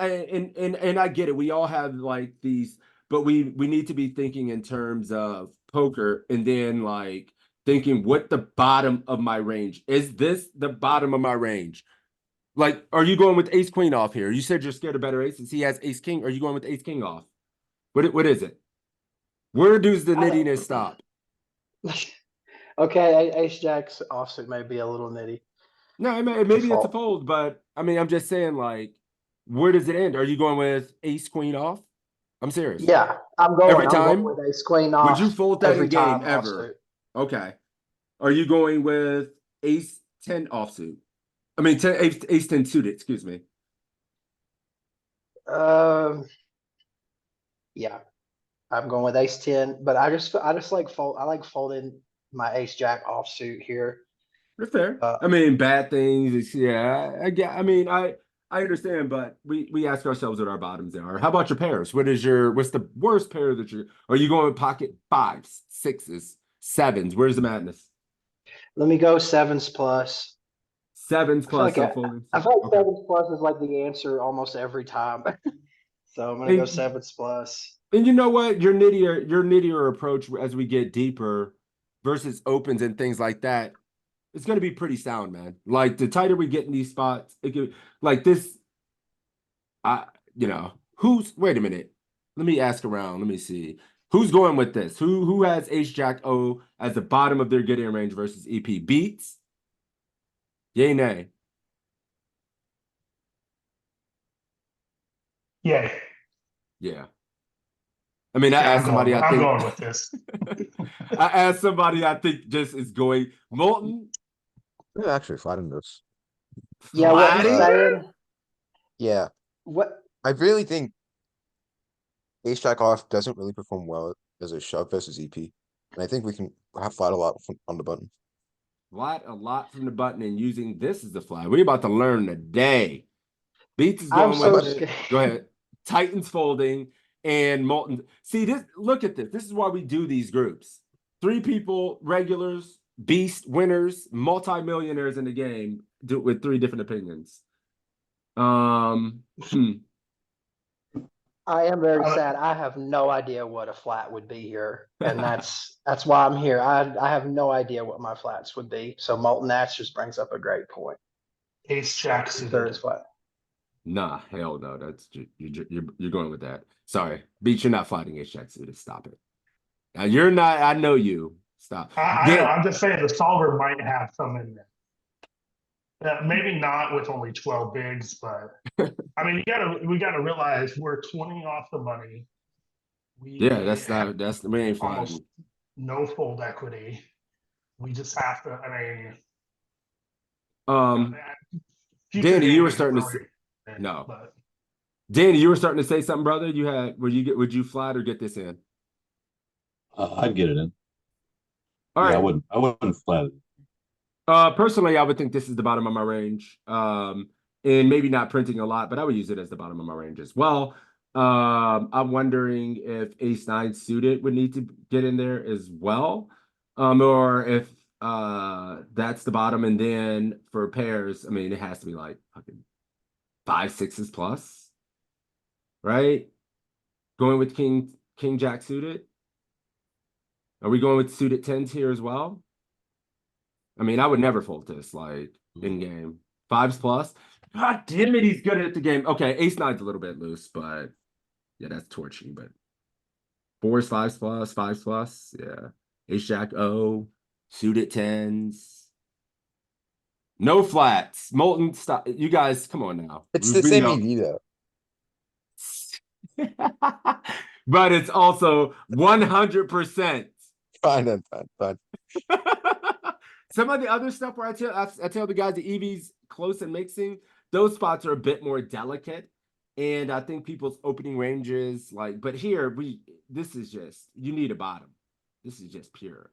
I get it. We all have like these, but we need to be thinking in terms of poker and then like thinking what the bottom of my range is. This the bottom of my range? Like, are you going with ace queen off here? You said you're scared of better aces. He has ace king. Are you going with ace king off? What is it? Where does the I don't- nittiness stop? Okay, Ace Jack's offsuit may be a little nitty No, to maybe it's a fold. fold, but I mean, I'm just saying, like, where does it end? Are you going with ace queen off? I'm serious. Yeah, Every I'm going time? with Ace Queen Would you off fold that in every game time ever? offsuit. Okay. Are you going with ace 10 offsuit? I mean, ace 10 suited, excuse me. Um, yeah, I'm going with Ace 10, but I just like fold. I like folding my ace jack offsuit here. That's fair. Uh, I mean, bad things. Yeah, I get. I mean, I understand, but we ask ourselves what our bottoms are. How about your pairs? What's the worst pair that you are you going with pocket fives, sixes, sevens? Where's the madness? Let me go sevens plus. Sevens I feel plus like self-folding. I feel like Okay. sevens plus is like the answer almost every time. So I'm gonna go And, sevens plus. and you know what? Your nittier approach as we get deeper versus opens and things like that, it's gonna be pretty sound, man. Like the tighter we get in these spots, it could like this. I who's wait a minute. Let me ask around. Let me see. Who's going with this? Who has Ace Jack O as the bottom of their getting range versus EP? Beats? Yay, nay. Yeah, Yeah. I mean, I yeah, asked somebody I I'm think going with this. I asked somebody I think just is going Molten Yeah, actually flattened this. Yeah, what he's flatting. saying. Yeah, What I really think ace jack off doesn't really perform well as a shove versus EP. And I think we can have flat a lot on the button. Flat a lot from the button and using this as the flat. We're about to learn today. Beats is I'm going so with it. scared. Go ahead. Titans folding and Molten. See this. Look at this. This is why we do these groups. 3 people, regulars, beast winners, multi-millionaires in the game, do it with 3 different opinions. Hmm. I am very Uh, sad. I have no idea what a flat would be here, and that's why I'm here. I have no idea what my flats would be. So Molten Ash just brings up a great point. Ace Jack Third suited. is flat. Nah, hell no. That's you're going with that. Sorry, Beats. You're not fighting Ace Jack suited. Stop it. Now you're not. I know you. Stop. I know. Dan, I'm just saying the solver might have some in there. Maybe not with only 12 bigs, but I mean, we gotta realize we're 20 off the money. yeah, We have we ain't almost fighting. no fold equity. We just have to. I mean, Um, future Danny, you game were is starting to say, brilliant, no. but Danny, you were starting to say something, brother. Would you flat or get this in? I'd get it in. All Yeah, right. I wouldn't flat it. Personally, I would think this is the bottom of my range. And maybe not printing a lot, but I would use it as the bottom of my range as well. I'm wondering if ace nine suited would need to get in there as well. Or if that's the bottom, and then for pairs, I mean, it has to be like fucking 5 sixes plus, right? Going with king jack suited. Are we going with suited tens here as well? I mean, I would never fold this like in game. 5s plus. God damn it, he's good at the game. Okay, ace nine's a little bit loose, but yeah, that's torching. But 4s, 5s plus, 5s plus. Yeah. Ace jack O, suited tens. No flats. Molten, stop. You guys, come on now. It's the We same know. EV though. But it's also 100%. Fine, then, fine, fine. Some of the other stuff where I tell the guys the EV's close and mixing, those spots are a bit more delicate. And I think people's opening ranges, but here this is just you need a bottom. This is just pure.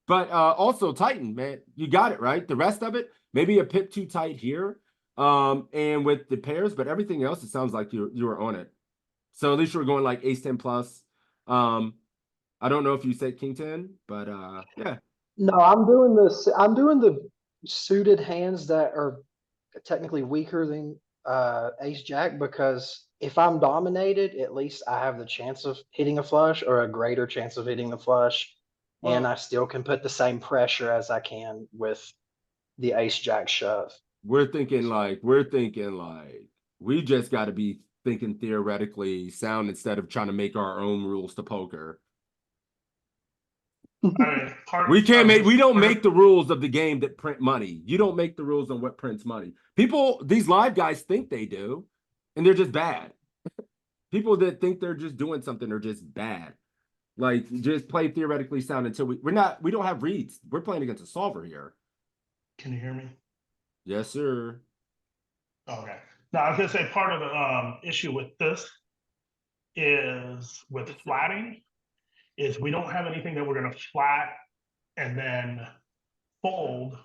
But also Titan, man, you got it right. The rest of it, maybe a pip too tight here. And with the pairs, but everything else, it sounds like you were on it. So at least you were going like ace 10 plus. I don't know if you said king 10, but yeah. No, I'm doing this. I'm doing the suited hands that are technically weaker than ace jack, because if I'm dominated, at least I have the chance of hitting a flush or a greater chance of hitting the flush, and Well, I still can put the same pressure as I can with the ace jack shove. we're thinking like we just got to be thinking theoretically sound instead of trying to make our own rules to poker. I mean, We don't make the rules of the game that print money. You don't make the rules on what prints money. These live guys think they do, and they're just bad. People that think they're just doing something are just bad. Like just play theoretically sound until we don't have reads. We're playing against a solver here. Can you hear me? Yes, sir. Okay. Now I was gonna say part of the issue with this is with flatting is we don't have anything that we're gonna flat and then fold.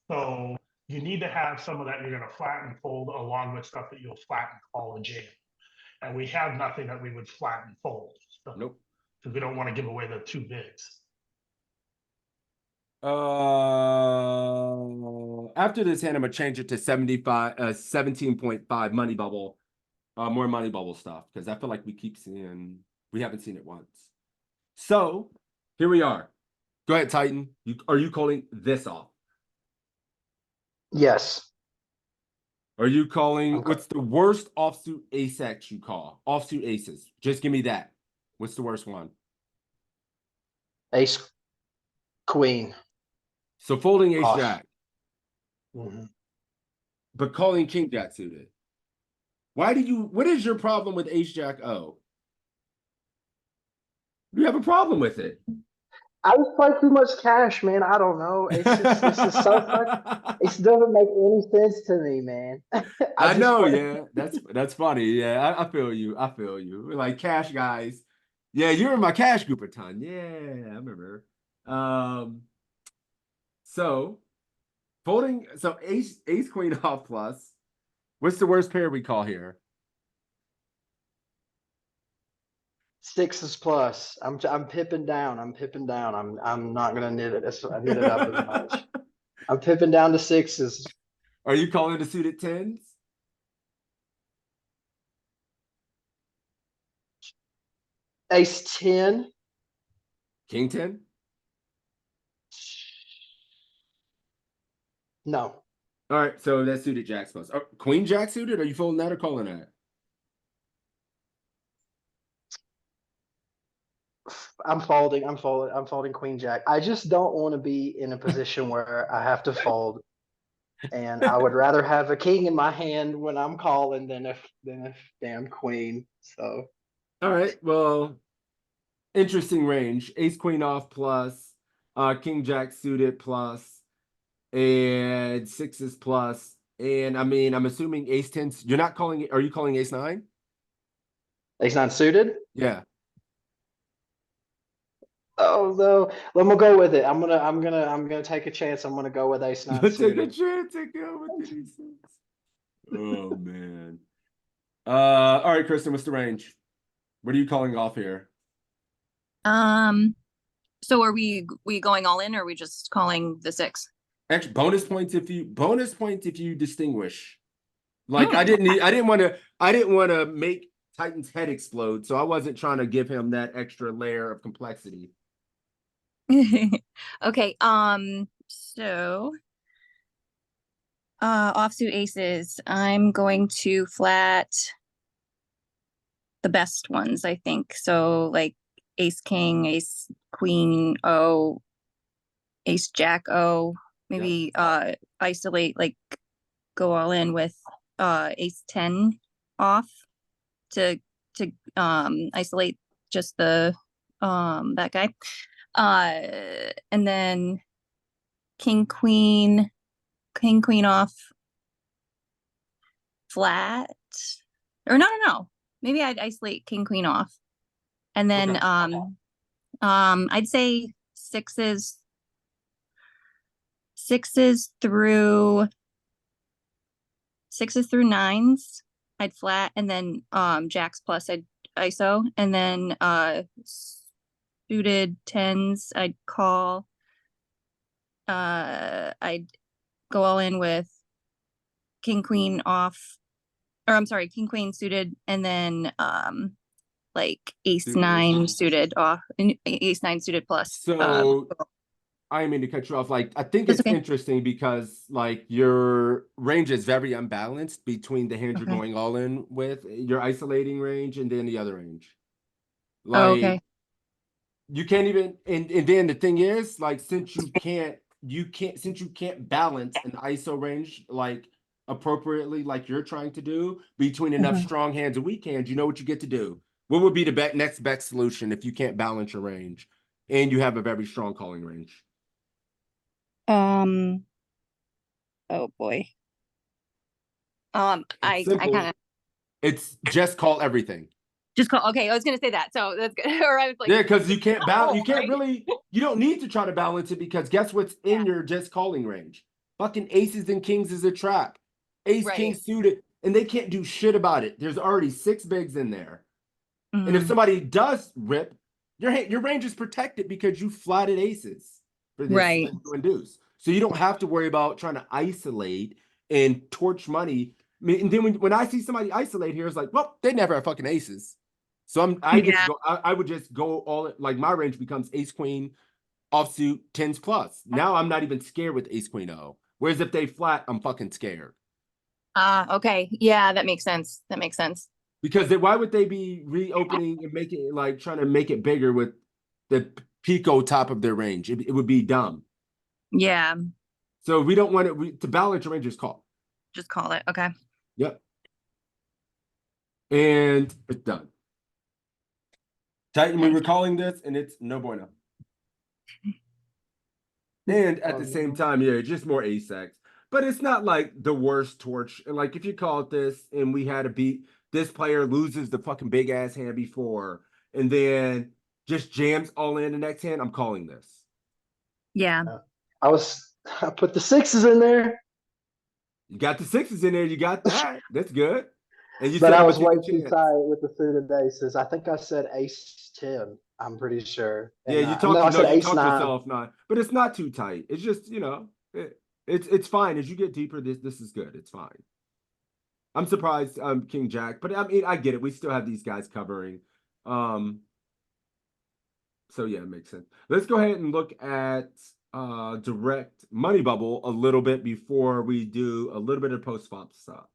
So you need to have some of that you're gonna flatten and fold along with stuff that you'll flatten call and jam. And we have nothing that we would flatten and fold. So, Nope. because we don't want to give away the two bigs. After this hand, I'm gonna change it to 17.5 money bubble. More money bubble stuff, because I feel like we haven't seen it once. So here we are. Go ahead, Titan. Are you calling this off? Yes. Are you calling, Okay. what's the worst offsuit ace X you call? Offsuit aces. Just give me that. What's the worst one? Ace, queen. So folding ace Off. jack, Mhm. but calling king jack suited. What is your problem with ace jack O? You have a problem with it. I just play too much cash, man. I don't know. It's just so fucking. It doesn't make any sense to me, man. I just know, play- yeah. That's funny. Yeah, I feel you. I feel you. We're like cash guys. Yeah, you're in my cash group a ton. Yeah, I remember. So folding, so ace queen off plus. What's the worst pair we call here? Sixes plus. I'm pipping down. I'm pipping down. I'm not gonna knit it. I knit it up as much. I'm pipping down to sixes. Are you calling the suited tens? Ace 10. King 10? No. All right, so that's suited jacks plus. Queen jack suited? Are you folding that or calling that? I'm folding. I'm folding queen jack. I just don't want to be in a position where I have to fold. And I would rather have a king in my hand when I'm calling than a damn queen. So All right, well, interesting range. Ace queen off plus, king jack suited plus, and sixes plus. And I mean, I'm assuming ace 10. You're not calling it, are you calling ace 9? ace 9 suited. Yeah. Oh no, let me go with it. I'm gonna take a chance. I'm gonna go with ace 9 Take a suited. chance and go with the ace 6. Oh man. All right, Kristen, what's the range? What are you calling off here? So are we going all in, or are we just calling the 6? Actually, bonus points if you distinguish. Like I didn't want to make Titan's head explode, so I wasn't trying to give him that extra layer of complexity. Okay, so offsuit aces, I'm going to flat the best ones, I think. So like ace king, ace queen O, ace jack O, maybe isolate, like go all in with ace 10 off to isolate just the that guy. And then king queen off flat, or no, maybe I'd isolate king queen off, and then Okay. I'd say sixes through nines I'd flat, and then jacks plus I'd ISO, and then suited tens I'd call. I'd go all in with king queen off, or I'm sorry, king queen suited, and then like ace Suited. 9 suited off, ace 9 suited plus. So I didn't mean to cut you off. Like I think That's it's okay. interesting because like your range is very unbalanced between the hand you're Okay. going all in with, your isolating range, and then the other range. Oh, Like okay. you can't even, and then the thing is, like, since you can't balance an ISO range like appropriately, like you're trying to do between enough strong hands and weak hands, you know what you get to do. What would be the next best solution if you can't balance your range and you have a very strong calling range? Oh boy. It's I simple. kind of It's just call everything. Just call. Okay, I was gonna say that. So that's good. Or I was like, Yeah, because you can't balance. You can't right? really. You don't need to try to balance it because guess what's in your just calling range? Fucking aces and kings is a trap. Ace king Right. suited, and they can't do shit about it. There's already 6 bigs in there, and if Mhm. somebody does rip, your range is protected because you flatted aces for this Right. to induce. So you don't have to worry about trying to isolate and torch money. I mean, and then when I see somebody isolate here, it's like, well, they never have fucking aces. So I get to Yeah. go. I would just go all like my range becomes ace queen, offsuit, tens plus. Now I'm not even scared with ace queen O. Whereas if they flat, I'm fucking scared Okay. Yeah, that makes sense. That makes sense. because why would they be reopening and making like trying to make it bigger with the pico top of their range? It would be dumb. Yeah. So we don't want it to balance your range. Just call. Just call it. Okay. Yep. And it's done. Titan, we were calling this, and it's no bueno. And at the same time, yeah, just more asex. But it's not like the worst torch. Like if you call it this and we had to beat this player loses the fucking big ass hand before and then just jams all in the next hand, I'm calling this. Yeah. I put the 6s in there, You got the 6s in there, you got that. That's good. And you but said I I'm was gonna way take a too chance. tight with the suited aces. I think I said ace 10. I'm pretty sure. Yeah, And you no, I talked said ace talked 9. yourself not, but it's not too tight. It's just, it's fine. As you get deeper, this is good. It's fine. I'm surprised King Jack, but I mean I get it. We still have these guys covering. So yeah, it makes sense. Let's go ahead and look at direct money bubble a little bit before we do a little bit of post flop stuff.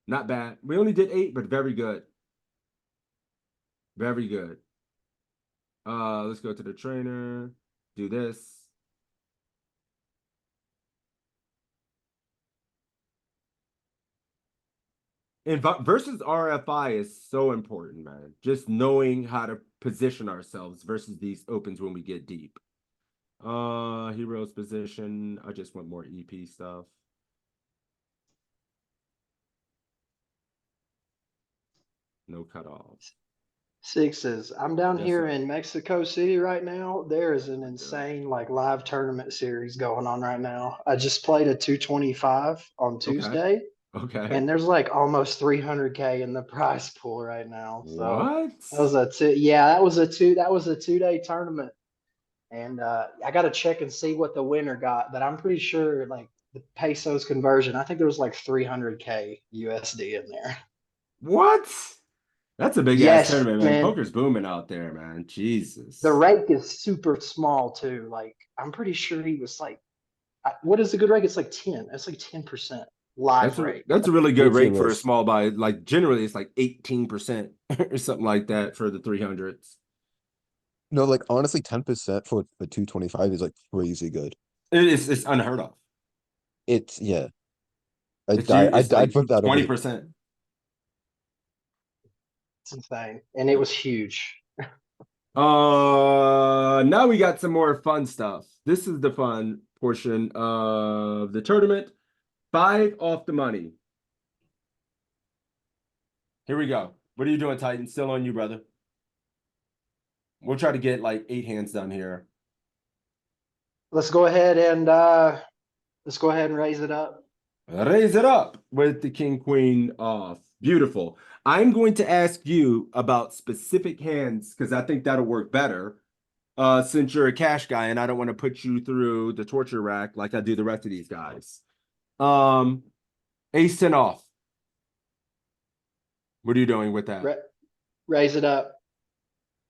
Not bad. We only did 8, but very good. Very good. Let's go to the trainer. Do this. And versus RFI is so important, man. Just knowing how to position ourselves versus these opens when we get deep. Heroes position. I just want more EP stuff. No cutoffs. 6s. I'm down Yes, here sir. in Mexico City right now. There is an Okay. insane like live tournament series going on right now. I just played a 225 on Tuesday. Okay. And there's like almost 300K in the prize pool right now. So What? that was that was a 2-day tournament. And I got to check and see what the winner got, but I'm pretty sure like the pesos conversion, I think there was like 300K USD in there. What? That's a big ass Yes, tournament, man. man. Poker's booming out there, man. Jesus. The rake is super small too. Like I'm pretty sure he was like, what is the good rake? It's like 10. It's like 10% live rake. That's a really good 18 rate for a is. small buy. Like generally it's like 18% or something like that for the 300s. No, like honestly, 10% for the 225 is like crazy good. It's unheard of. It's yeah. It's I'd like put that over 20%. It's insane. And it was huge. Now we got some more fun stuff. This is the fun portion of the tournament. 5 off the money. Here we go. What are you doing, Titan? Still on you, brother. We'll try to get like 8 hands done here. Let's go ahead and raise it up. Raise it up with the king queen off. Beautiful. I'm going to ask you about specific hands because I think that'll work better. Since you're a cash guy and I don't want to put you through the torture rack like I do the rest of these guys. Ace 10 off. What are you doing with that? Raise it up.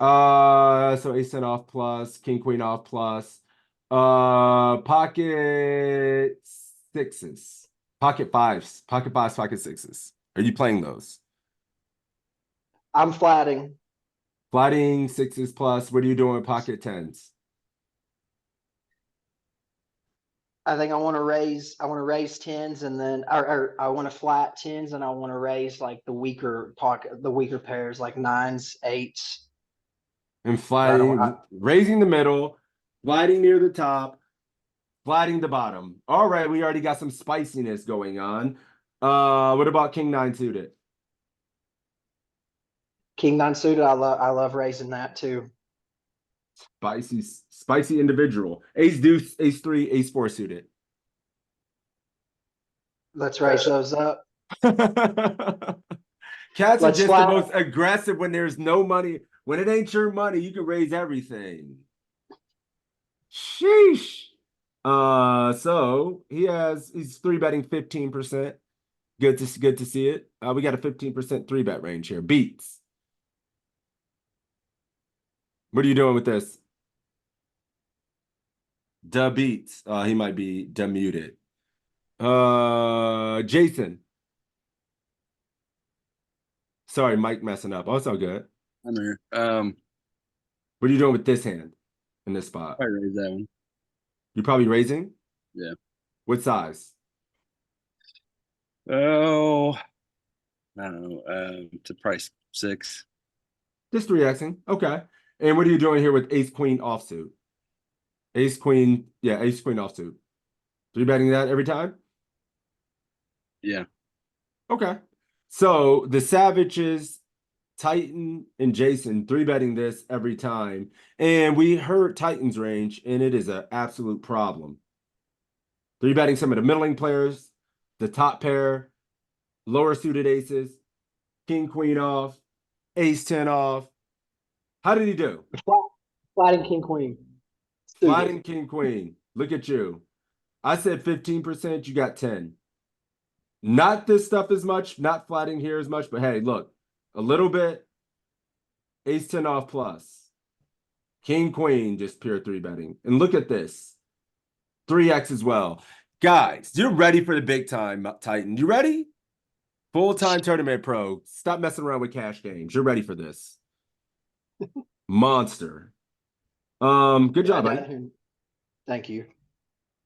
So ace 10 off plus, king queen off plus, pocket 6s, pocket 5s, pocket 5s, pocket 6s. Are you playing those? I'm flatting. Flatting 6s plus. What are you doing with pocket 10s? I think I want to raise 10s and then or I want to flat 10s and I want to raise like the weaker pairs like 9s, 8s. And flatting, raising the middle, flatting near the top, flatting the bottom. All right, we already got some spiciness going on. What about king 9 suited? King nine suited. I love raising that too. Spicy individual. Ace deuce, ace three, ace four suited. Let's raise those up. Cats are Let's just the flat. most aggressive when there's no money. When it ain't your money, you can raise everything. Sheesh. So he's three betting 15%. Good to see it. We got a 15% three bet range here. Beats. What are you doing with this? Duh beats. He might be demuted. Jason. Sorry, Mike messing up. Oh, it's all good. I'm here. What are you doing with this hand in this spot? I raise that one. You're probably raising? Yeah. What size? Oh, I don't know. To price 6. Just 3xing. Okay. And what are you doing here with ace queen offsuit? Ace queen, yeah, ace queen offsuit. Three betting that every time? Yeah. Okay. So the Savages, Titan, and Jason three betting this every time. And we heard Titan's range, and it is an absolute problem. Three betting some of the middling players, the top pair, lower suited aces, king, queen off, ace 10 off. How did he do? Flatting king queen. Flatting king, queen. Look at you. I said 15%, you got 10. Not this stuff as much, not flatting here as much, but hey, look, a little bit. Ace 10 off plus. King, queen, just pure three betting. And look at this. 3x as well. Guys, you're ready for the big time, Titan. You ready? Full-time tournament pro. Stop messing around with cash games. You're ready for this. Monster. Good job, buddy. Thank you.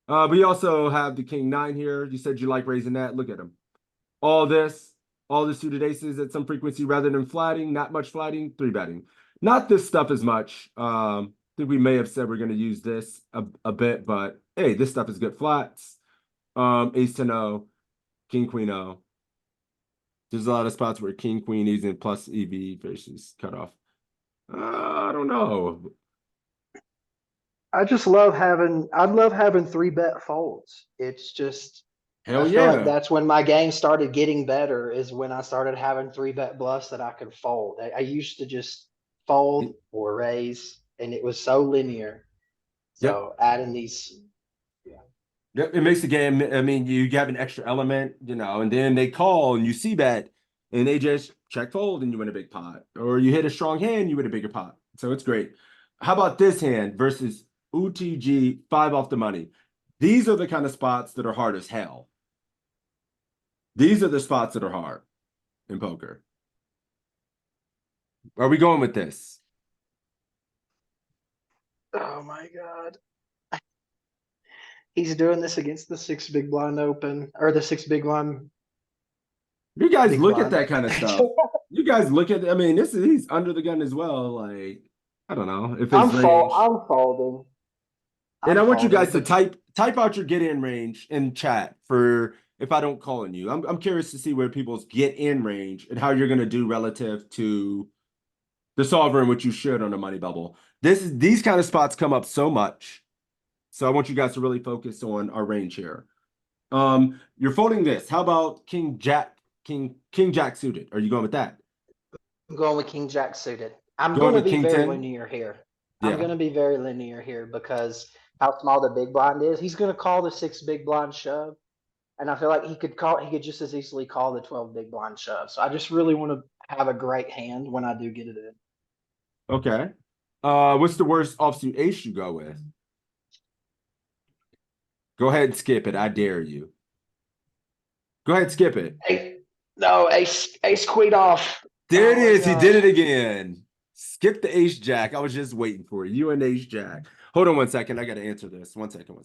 We also have the king nine here. You said you like raising that. Look at him. All the suited aces at some frequency rather than flatting. Not much flatting. Three betting. Not this stuff as much. I think we may have said we're going to use this a bit, but hey, this stuff is good flats. Ace 10 0, king queen 0. There's a lot of spots where king queen is in plus EV versus cutoff. I don't know. I love having three bet folds. It's just, Hell I feel like yeah. that's when my game started getting better, is when I started having three bet bluffs that I could fold. I used to just fold or raise, and it was so linear. So adding these, Yep, it makes the game. I mean, you have an extra element, and then they call and you see bet, and they just check fold and you win a big pot. Or you hit a strong hand, you win a bigger pot. So it's great. How about this hand versus UTG 5 off the money? These are the kind of spots that are hard as hell. These are the spots that are hard in poker. Are we going with this? oh my God. He's doing this against the six big blind open, or the six big blind. You guys Big look at blind. that kind of stuff. You guys look at, I mean, he's under the gun as well. Like, I don't know if his range. I'm folding. And I want you guys folding, to type out your get in range in chat for if I don't call on you. I'm curious to see where people's get in range and how you're going to do relative to the sovereign, which you should on a money bubble. These kind of spots come up so much. So I want you guys to really focus on our range here. You're folding this. How about King Jack suited? Are you going with that? I'm going with King Jack suited. I'm Going going to with be King very 10? linear here. Yeah. I'm going to be very linear here because how small the big blind is. He's going to call the six big blind shove. And I feel like he could just as easily call the 12 big blind shove. So I just really want to have a great hand when I do get it in. Okay. What's the worst offsuit ace you go with? Go ahead and skip it. I dare you. Go ahead, skip it. No, ace queen off. There it Oh my is. He gosh. did it again. Skip the ace jack. I was just waiting for you. You and ace jack. Hold on one second. I got to answer this. One second.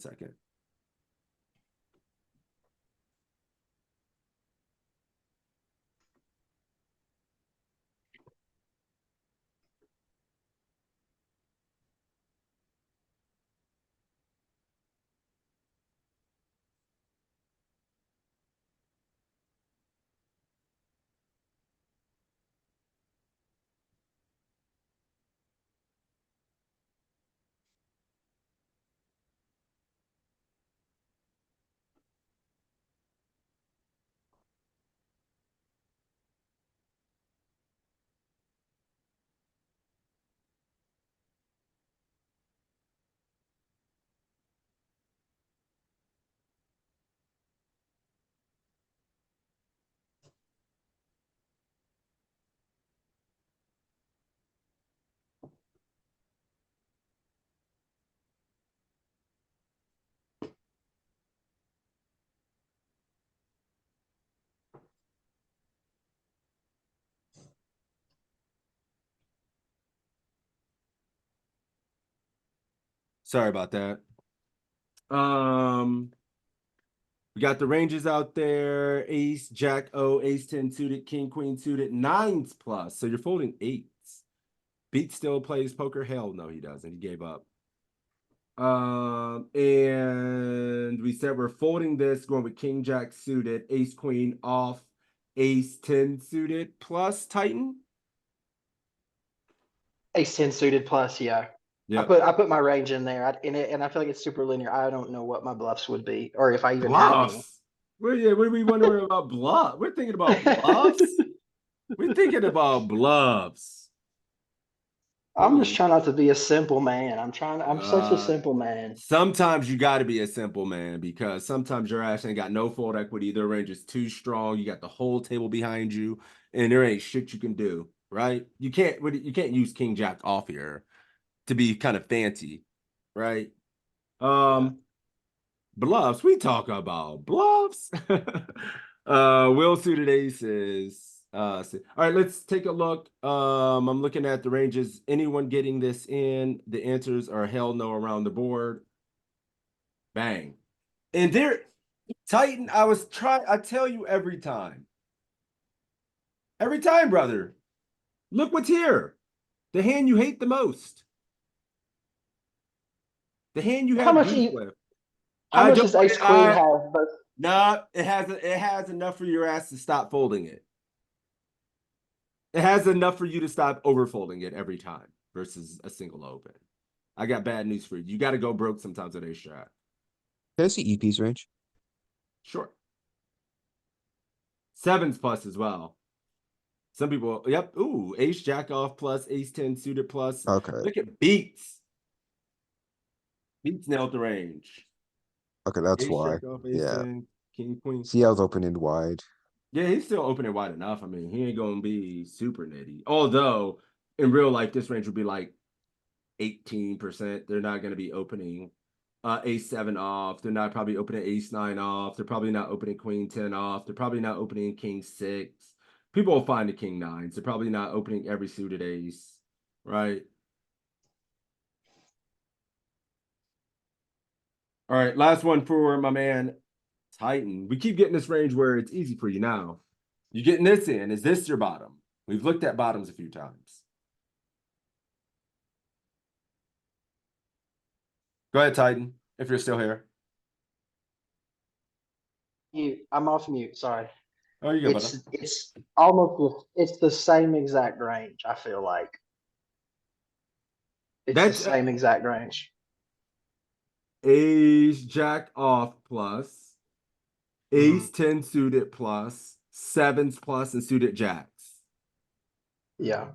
Sorry about that. We got the ranges out there. Ace, Jack O, Ace 10 suited, King, Queen suited, 9s plus. So you're folding 8s. Beat still plays poker. Hell no, he doesn't. He gave up. And we said we're folding this, going with King, Jack suited, Ace, Queen off, Ace 10 suited plus Titan. Ace 10 suited plus, yeah. Yeah. I put my range in there, and I feel like it's super linear. I don't know what my bluffs would be, or if I even have any. Bluffs. What are we wondering about bluff? We're thinking about bluffs. We're thinking about bluffs. I'm just trying not to be a simple man. I'm such a simple man. Sometimes you got to be a simple man because sometimes your ass ain't got no fold equity. Their range is too strong. You got the whole table behind you, and there ain't shit you can do. Right? You can't use King Jack off here to be kind of fancy, right? Bluffs. We talk about bluffs. Will suited aces. All right, let's take a look. I'm looking at the ranges. Anyone getting this in? The answers are hell no around the board. Bang. And there, Titan, I tell you every time. Every time, brother. Look what's here. The hand you hate the most. The hand you How have much beef with. How much does Ace Queen have? But No, it has enough for your ass to stop folding it. It has enough for you to stop overfolding it every time versus a single open. I got bad news for you. You got to go broke sometimes with ace jack. Can I see EP's range? Sure. 7s plus as well. Some people, yep. Ooh, ace jack off plus, ace 10 suited plus. Okay. Look at beats. Beats nailed the range. Okay, that's Ace why. jack off, ace Yeah. 10, king, queen. See, I was opening wide. Yeah, he's still opening wide enough. I mean, he ain't gonna be super nitty. Although in real life, this range would be like 18%. They're not gonna be opening ace 7 off. They're not probably opening ace 9 off. They're probably not opening queen 10 off. They're probably not opening king 6. People will find the king 9s. They're probably not opening every suited ace, right? All right, last one for my man Titan. We keep getting this range where it's easy for you now. You getting this in? Is this your bottom? We've looked at bottoms a few times. Go ahead, Titan, if you're still here. I'm off mute. Sorry. Oh, you go, brother. It's almost it's the same exact range. I feel like it's That's the same exact range. ace jack off plus, ace 10 suited plus, 7s plus, and suited jacks. Yeah.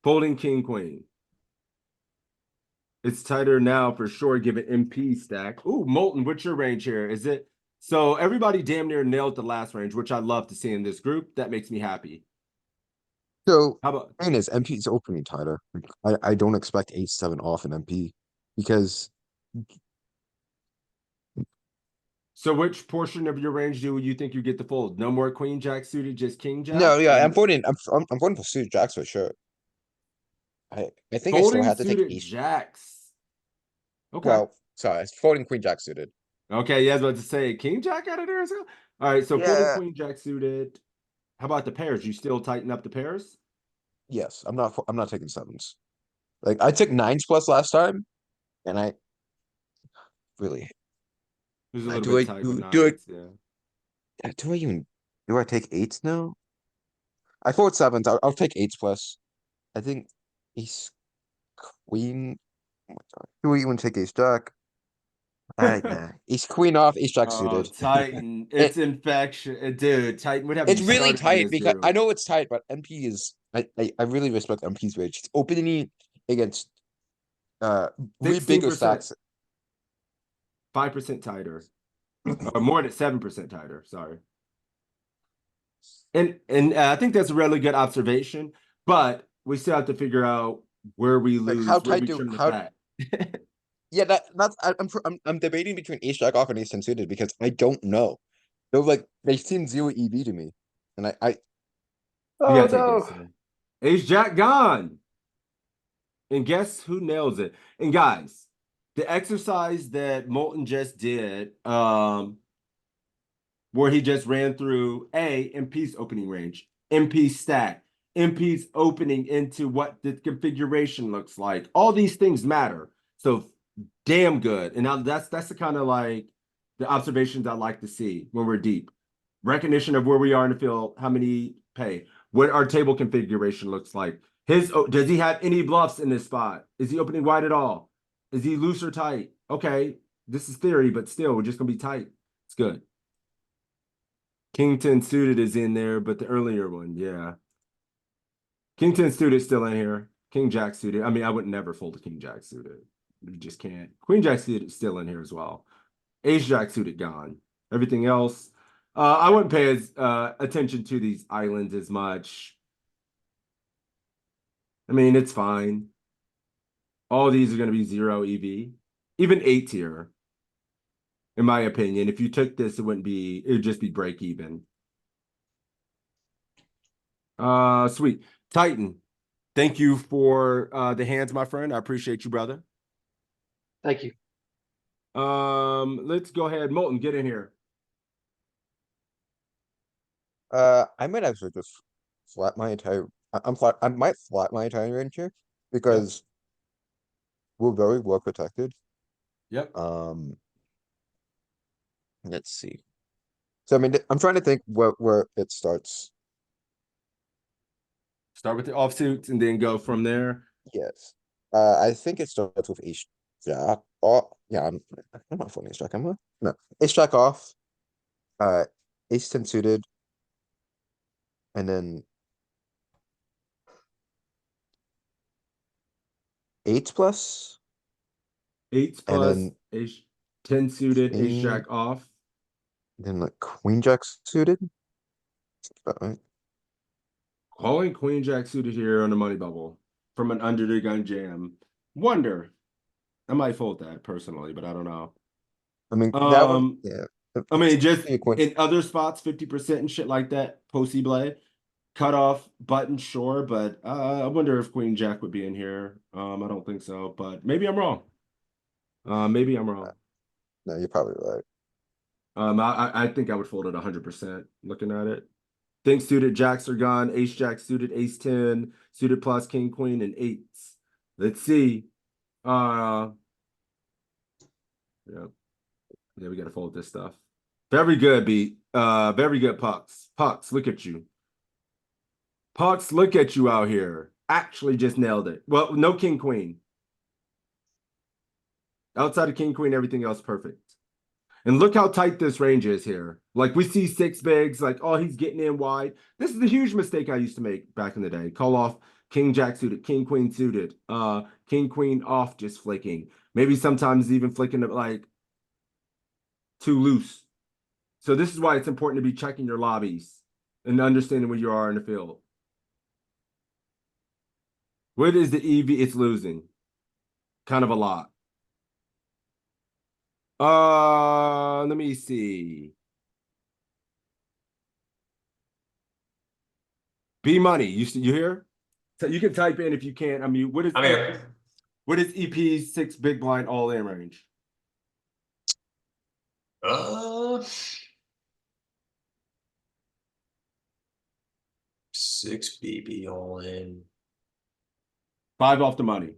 Folding king queen. It's tighter now for sure, given MP stack. Ooh, Molten, what's your range here? Is it so everybody damn near nailed the last range, which I love to see in this group. That makes me happy. So, How about thing is, MP is opening tighter. I don't expect ace 7 off in MP because so which portion of your range do you think you get to fold? No more queen jack suited, just king jack? no, yeah, Or I'm voting. I'm voting for suited jacks for sure. I think I still folding have to take suited ace. jacks. Okay. Well, sorry, it's folding queen jack suited. Okay, yeah, I was about to say king jack out of there as well. All right, so folding Yeah. queen jack suited. How about the pairs? You still tighten up the pairs? Yes, I'm not taking 7s. Like I took 9s plus last time, and I really It was a little do bit tight with do nines, yeah. do I take 8s now? I fold 7s. I'll take 8s plus. I think ace queen. Oh my God. Do I even take ace jack? Nah. Ace queen off, ace jack Oh, suited. Titan, it's infection, dude. Titan, what have It's you really started in tight this because I group? know it's tight, but MP is I really respect MP's range. It's opening against way bigger 16%, stacks. 5% tighter, or more than 7% tighter. Sorry. And I think that's a really good observation, but we still have to figure out where we Like lose, how where tight we do trim the how fat. yeah that's I'm debating between ace jack off and ace 10 suited because I don't know. They're like they seem 0 EV to me, and I You Oh gotta take no. ace in. Ace jack gone. And guess who nails it? And guys, the exercise that Molten just did, where he just ran through MP's opening range, MP stack, MP's opening into what the configuration looks like. All these things matter. So damn good. And now that's the kind of like the observations I like to see when we're deep. Recognition of where we are in the field, how many pay, what our table configuration looks like. Does he have any bluffs in this spot? Is he opening wide at all? Is he loose or tight? Okay, this is theory, but still, we're just gonna be tight. It's good. King 10 suited is in there, but the earlier one, yeah. King 10 suited still in here. King Jack suited. I mean, I would never fold a King Jack suited. You just can't. Queen Jack suited still in here as well. Ace Jack suited gone. Everything else, I wouldn't pay as attention to these islands as much. I mean, it's fine. All these are going to be 0 EV. Even 8 tier. In my opinion, if you took this, it would just be break even. Sweet. Titan, thank you for the hands, my friend. I appreciate you, brother. Thank you. Let's go ahead. Molten, get in here. I might actually just flat my entire. I'm flat. I might flat my entire range here because we're very well protected. Yep. Let's see. So I mean, I'm trying to think where it starts. Start with the offsuits and then go from there. Yes. I think it starts with ace jack. Oh, yeah. I'm not folding ace jack, am I? No, ace jack off. Ace 10 suited, and then 8 plus, 8 and plus then ace 10 suited, ace king, jack off. then like queen jack suited. About right. Calling queen jack suited here on the money bubble from an under the gun jam. Wonder. I might fold that personally, but I don't know. I mean, that one, yeah. I mean, just Be a coin. in other spots, 50% and shit like that, possible. Cut off button, sure, but I wonder if Queen Jack would be in here. I don't think so, but maybe I'm wrong. Maybe I'm wrong. No, you're probably right. I think I would fold it 100% looking at it. Think suited jacks are gone. Ace jack suited, ace 10, suited plus king, queen, and eights. Let's see. Yeah. Yeah, we gotta fold this stuff. Very good, beat. Very good, Pucks. Pucks, look at you. Pucks, look at you out here. Actually just nailed it. Well, no king, queen. Outside of king, queen, everything else perfect. And look how tight this range is here. Like we see 6 bigs, like, oh, he's getting in wide. This is a huge mistake I used to make back in the day. Call off king, jack suited, king, queen suited, king, queen off, just flicking. Maybe sometimes even flicking it like too loose. So this is why it's important to be checking your lobbies and understanding where you are in the field. What is the EV? It's losing. Kind of a lot. Let me see. B money. You hear? So you can type in if you can't. I mean, I'm here. what is EP's 6 big blind all in range? 6 BB all in. 5 off the money.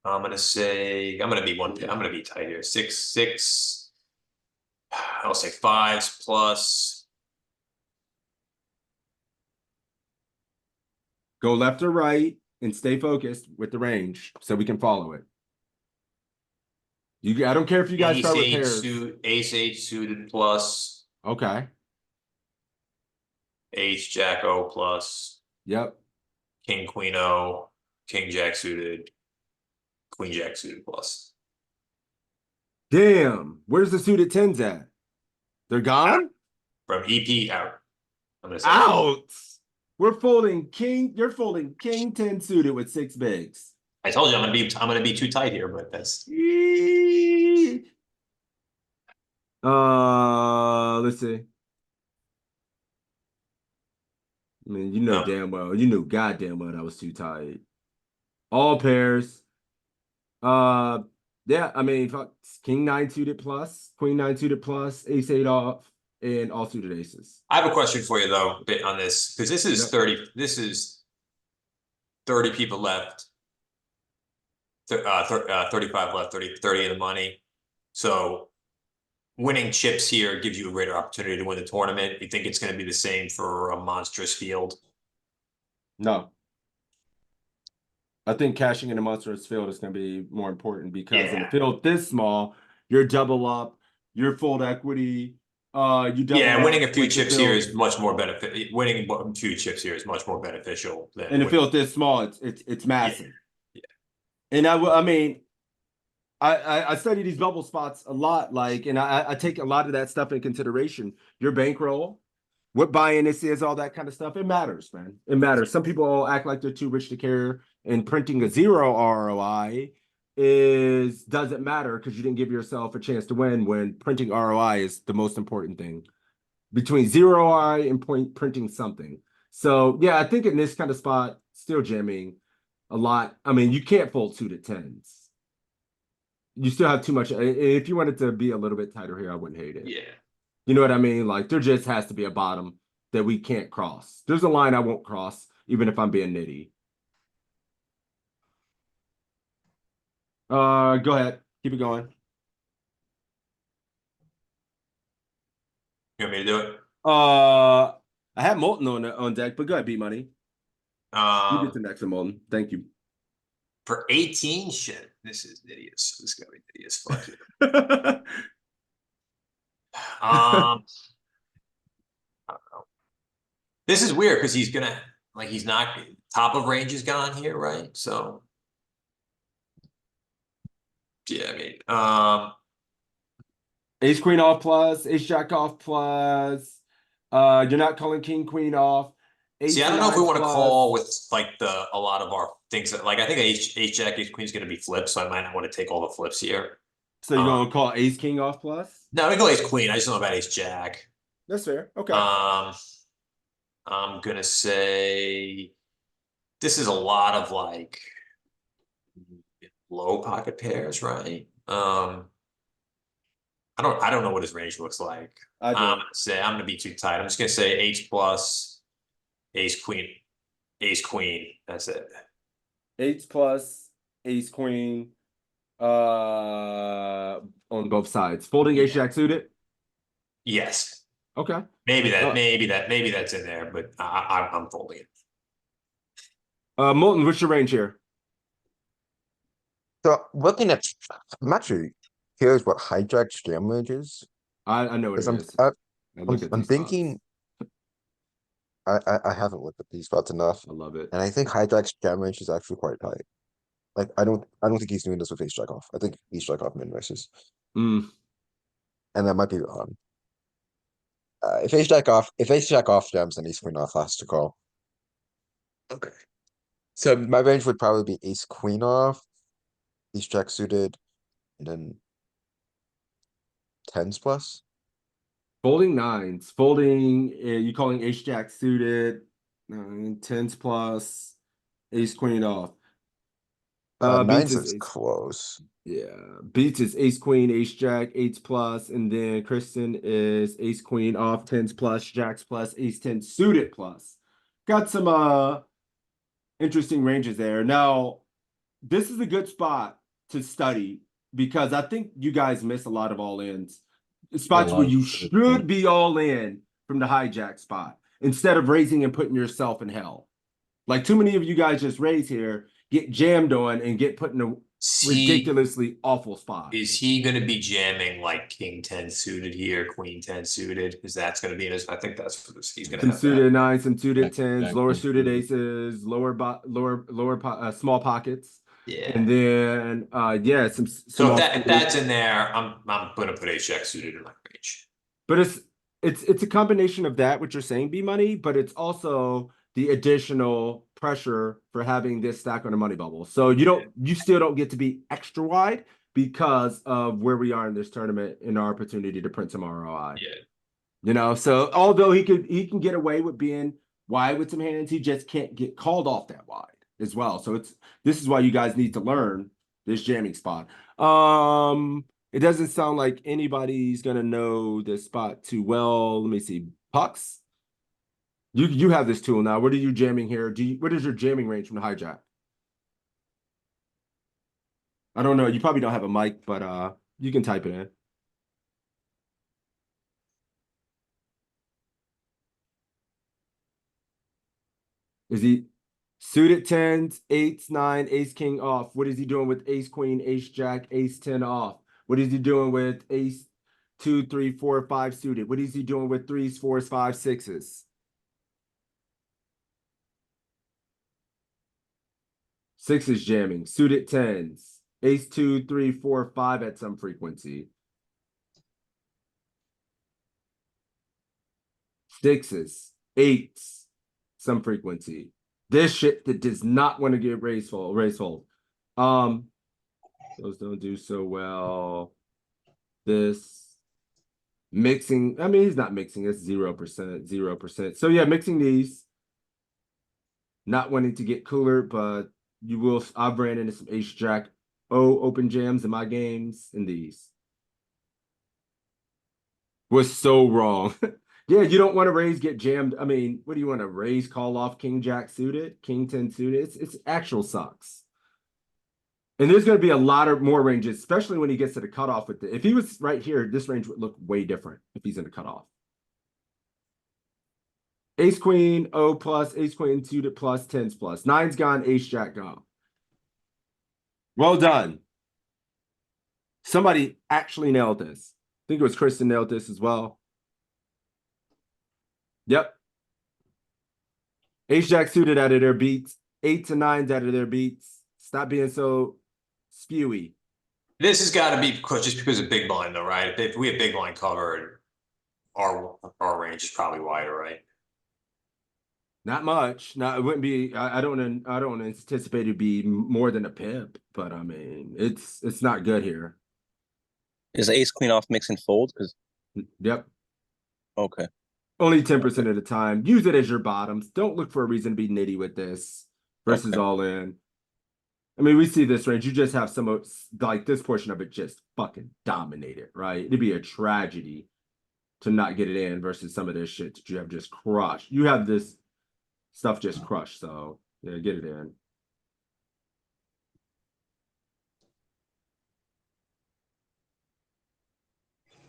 I'm gonna say I'm gonna be tight here. 6. I'll say 5s plus. Go left or right and stay focused with the range so we can follow it. I don't care if you guys start with pairs. Ace 8 suited plus. Okay. Ace Jack O plus. Yep. King Queen O. King Jack suited. Queen Jack suited plus. Damn. Where's the suited 10s at? They're gone? From EP out. I'm gonna say Out. We're folding king. You're folding king 10 suited with 6 bigs. I told you I'm gonna be too tight here, but that's Let's see. I mean, you know damn well, you knew goddamn well that was too tight. All pairs. Yeah, I mean, fuck, king nine suited plus, queen nine suited plus, ace eight off, and all suited aces. I have a question for you though, bit on this, because this is Yep. 30, this is 30 people left. 35 left, 30 in the money. So winning chips here gives you a greater opportunity to win the tournament. You think it's going to be the same for a monstrous field? No. I think cashing in a monstrous field is going to be more important because in a field this small, you're double up, you're full equity. You double Yeah, winning a up few with the chips here field. is much more benefit. Winning a few chips here is much more beneficial than In a winning. field this small, it's massive. Yeah. And I mean, I study these bubble spots a lot, like, and I take a lot of that stuff in consideration. Your bankroll, what buy-in this is, all that kind of stuff. It matters, man. It matters. Some people all act like they're too rich to care, and printing a 0 ROI doesn't matter because you didn't give yourself a chance to win when printing ROI is the most important thing between 0 ROI and printing something. So yeah, I think in this kind of spot, still jamming a lot. I mean, you can't fold suited tens. You still have too much. If you wanted to be a little bit tighter here, I wouldn't hate it. Yeah. You know what I mean? Like there just has to be a bottom that we can't cross. There's a line I won't cross, even if I'm being nitty. Go ahead. Keep it going. You want me to do it? I have Molten on deck, but go ahead, beat money. You get the next one, Molten. Thank you. For 18, shit. This is nitty as this is gonna be nitty as fuck. I don't know. This is weird because he's gonna he's not top of range is gone here, right? So yeah, I mean, Ace queen off plus, ace jack off plus. You're not calling king queen off. see, I don't know if we want to call with a lot of our things that I think ace jack, ace queen is gonna be flipped, so I might not want to take all the flips here. So you're gonna call ace king off plus? No, we go ace queen. I just don't know about ace jack. That's fair. Okay. I'm gonna say this is a lot of low pocket pairs, right? I don't know what his range looks like. I do. I'm gonna be too tight. I'm just gonna say ace plus, ace queen. That's it. Eights plus, ace queen, on both sides. Folding ace jack suited. Yes. Okay. Maybe that's in there, but I'm folding it. Molten, what's your range here? So looking at, I'm actually curious what hijack's jam range is. I know what it 'Cause is. I'm, I look at I'm these thinking, spots. I haven't looked at these spots enough, I love it. and I think hijack's jam range is actually quite tight. Like I don't think he's doing this with ace jack off. I think ace jack off min races, Mm. and that might be wrong. If ace jack off jams, then ace queen off has to call. Okay. So my range would probably be ace queen off, ace jack suited, and then tens plus. Folding nines. Folding, you calling ace jack suited, tens plus, ace queen off. Nines Beats is close. Yeah, beats is ace queen, ace jack, eights plus, and then Kristen is ace queen off, tens plus, jacks plus, ace ten suited plus. Got some interesting ranges there. Now, this is a good spot to study because I think you guys miss a lot of all ins. Spots where you should be all in from the hijack spot instead of raising and putting yourself in hell. Like too many of you guys just raise here, get jammed on, and get put in a ridiculously awful spot. Is he going to be jamming like king 10 suited here, queen 10 suited? Because that's going to be in his. I think that's what he's going to Some have. suited nines, some suited Jack- tens, jack lower queen suited suited. aces, small pockets. Yeah. And then yeah, some So if offsuit. that's in there, I'm going to put ace jack suited in my range. But it's a combination of that, what you're saying, B money, but it's also the additional pressure for having this stack on a money bubble. So you still don't get to be extra wide because of where we are in this tournament and our opportunity to print some ROI. Yeah. You know, so although he can get away with being wide with some hands, he just can't get called off that wide. as well. So this is why you guys need to learn this jamming spot. It doesn't sound like anybody's gonna know this spot too well. Let me see. Pucks. You have this tool now. What are you jamming here? What is your jamming range from the hijack? I don't know. You probably don't have a mic, but you can type it in. Is he suited tens, eights, nine, ace king off? What is he doing with ace queen, ace jack, ace 10 off? What is he doing with ace 2, 3, 4, 5 suited? What is he doing with threes, fours, five, sixes? Sixes jamming, suited tens, ace 2, 3, 4, 5 at some frequency. Sixes, eights, some frequency. This shit that does not want to get raise fold. Those don't do so well. This mixing, I mean, he's not mixing, it's 0%, 0%. So yeah, mixing these, not wanting to get cooler, but you will, I've ran into some ace jack open jams in my games in these. Was so wrong. Yeah, you don't want to raise, get jammed. I mean, what do you want to raise, call off king jack suited, king 10 suited? It's actual sucks. And there's going to be a lot of more ranges, especially when he gets to the cutoff with if he was right here, this range would look way different if he's in the cutoff. Ace queen, O plus, ace queen suited plus, tens plus. Nine's gone, ace jack gone. Well done. Somebody actually nailed this. I think it was Kristen nailed this as well. Yep. Ace jack suited out of their beats. Eights and nines out of their beats. Stop being so spewy. This has got to be just because of big blind, though, right? If we have big blind covered, our range is probably wider, right? Not much. No, it wouldn't be. I don't anticipate it to be more than a pip, but I mean, it's not good here. Is ace queen off mix and fold? Because Yep. okay. Only 10% of the time. Use it as your bottoms. Don't look for a reason to be nitty with this versus all in. I mean, we see this range. You just have some of, like, this portion of it just fucking dominated, right? It'd be a tragedy to not get it in versus some of this shit that you have just crushed. You have this stuff just crushed, so yeah, get it in.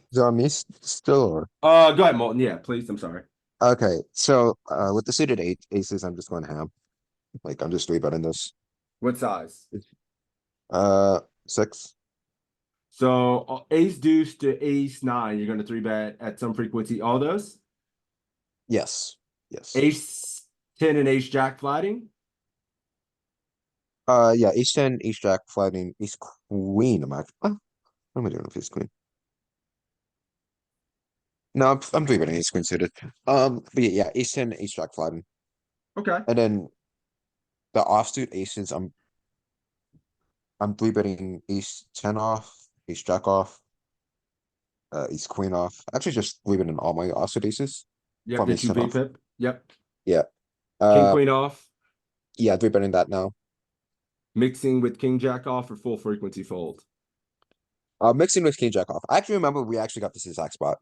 Is it on me still or? Go ahead, Molten. Yeah, please. I'm sorry. Okay, so with the suited aces, I'm just going ham. Like I'm just 3-betting this. What size? 6. So ace deuce to ace nine, you're going to 3-bet at some frequency. All those? Yes. Yes. Ace 10 and ace jack flatting? Yeah, ace 10, ace jack, flatting, ace queen. I'm actually, what am I doing with ace queen? No, I'm 3-betting ace queen suited. But yeah, ace 10, ace jack, flatting. Okay. And then the offsuit aces, I'm 3-betting ace 10 off, ace jack off, ace queen off. Actually, just 3-betting all my offsuit aces. Yep, From the ace 2 10 V off. pip. Yep. Yeah. King queen off. Yeah, 3-betting that now. Mixing with king jack off or full frequency fold. Mixing with king jack off. I actually remember we actually got this exact spot.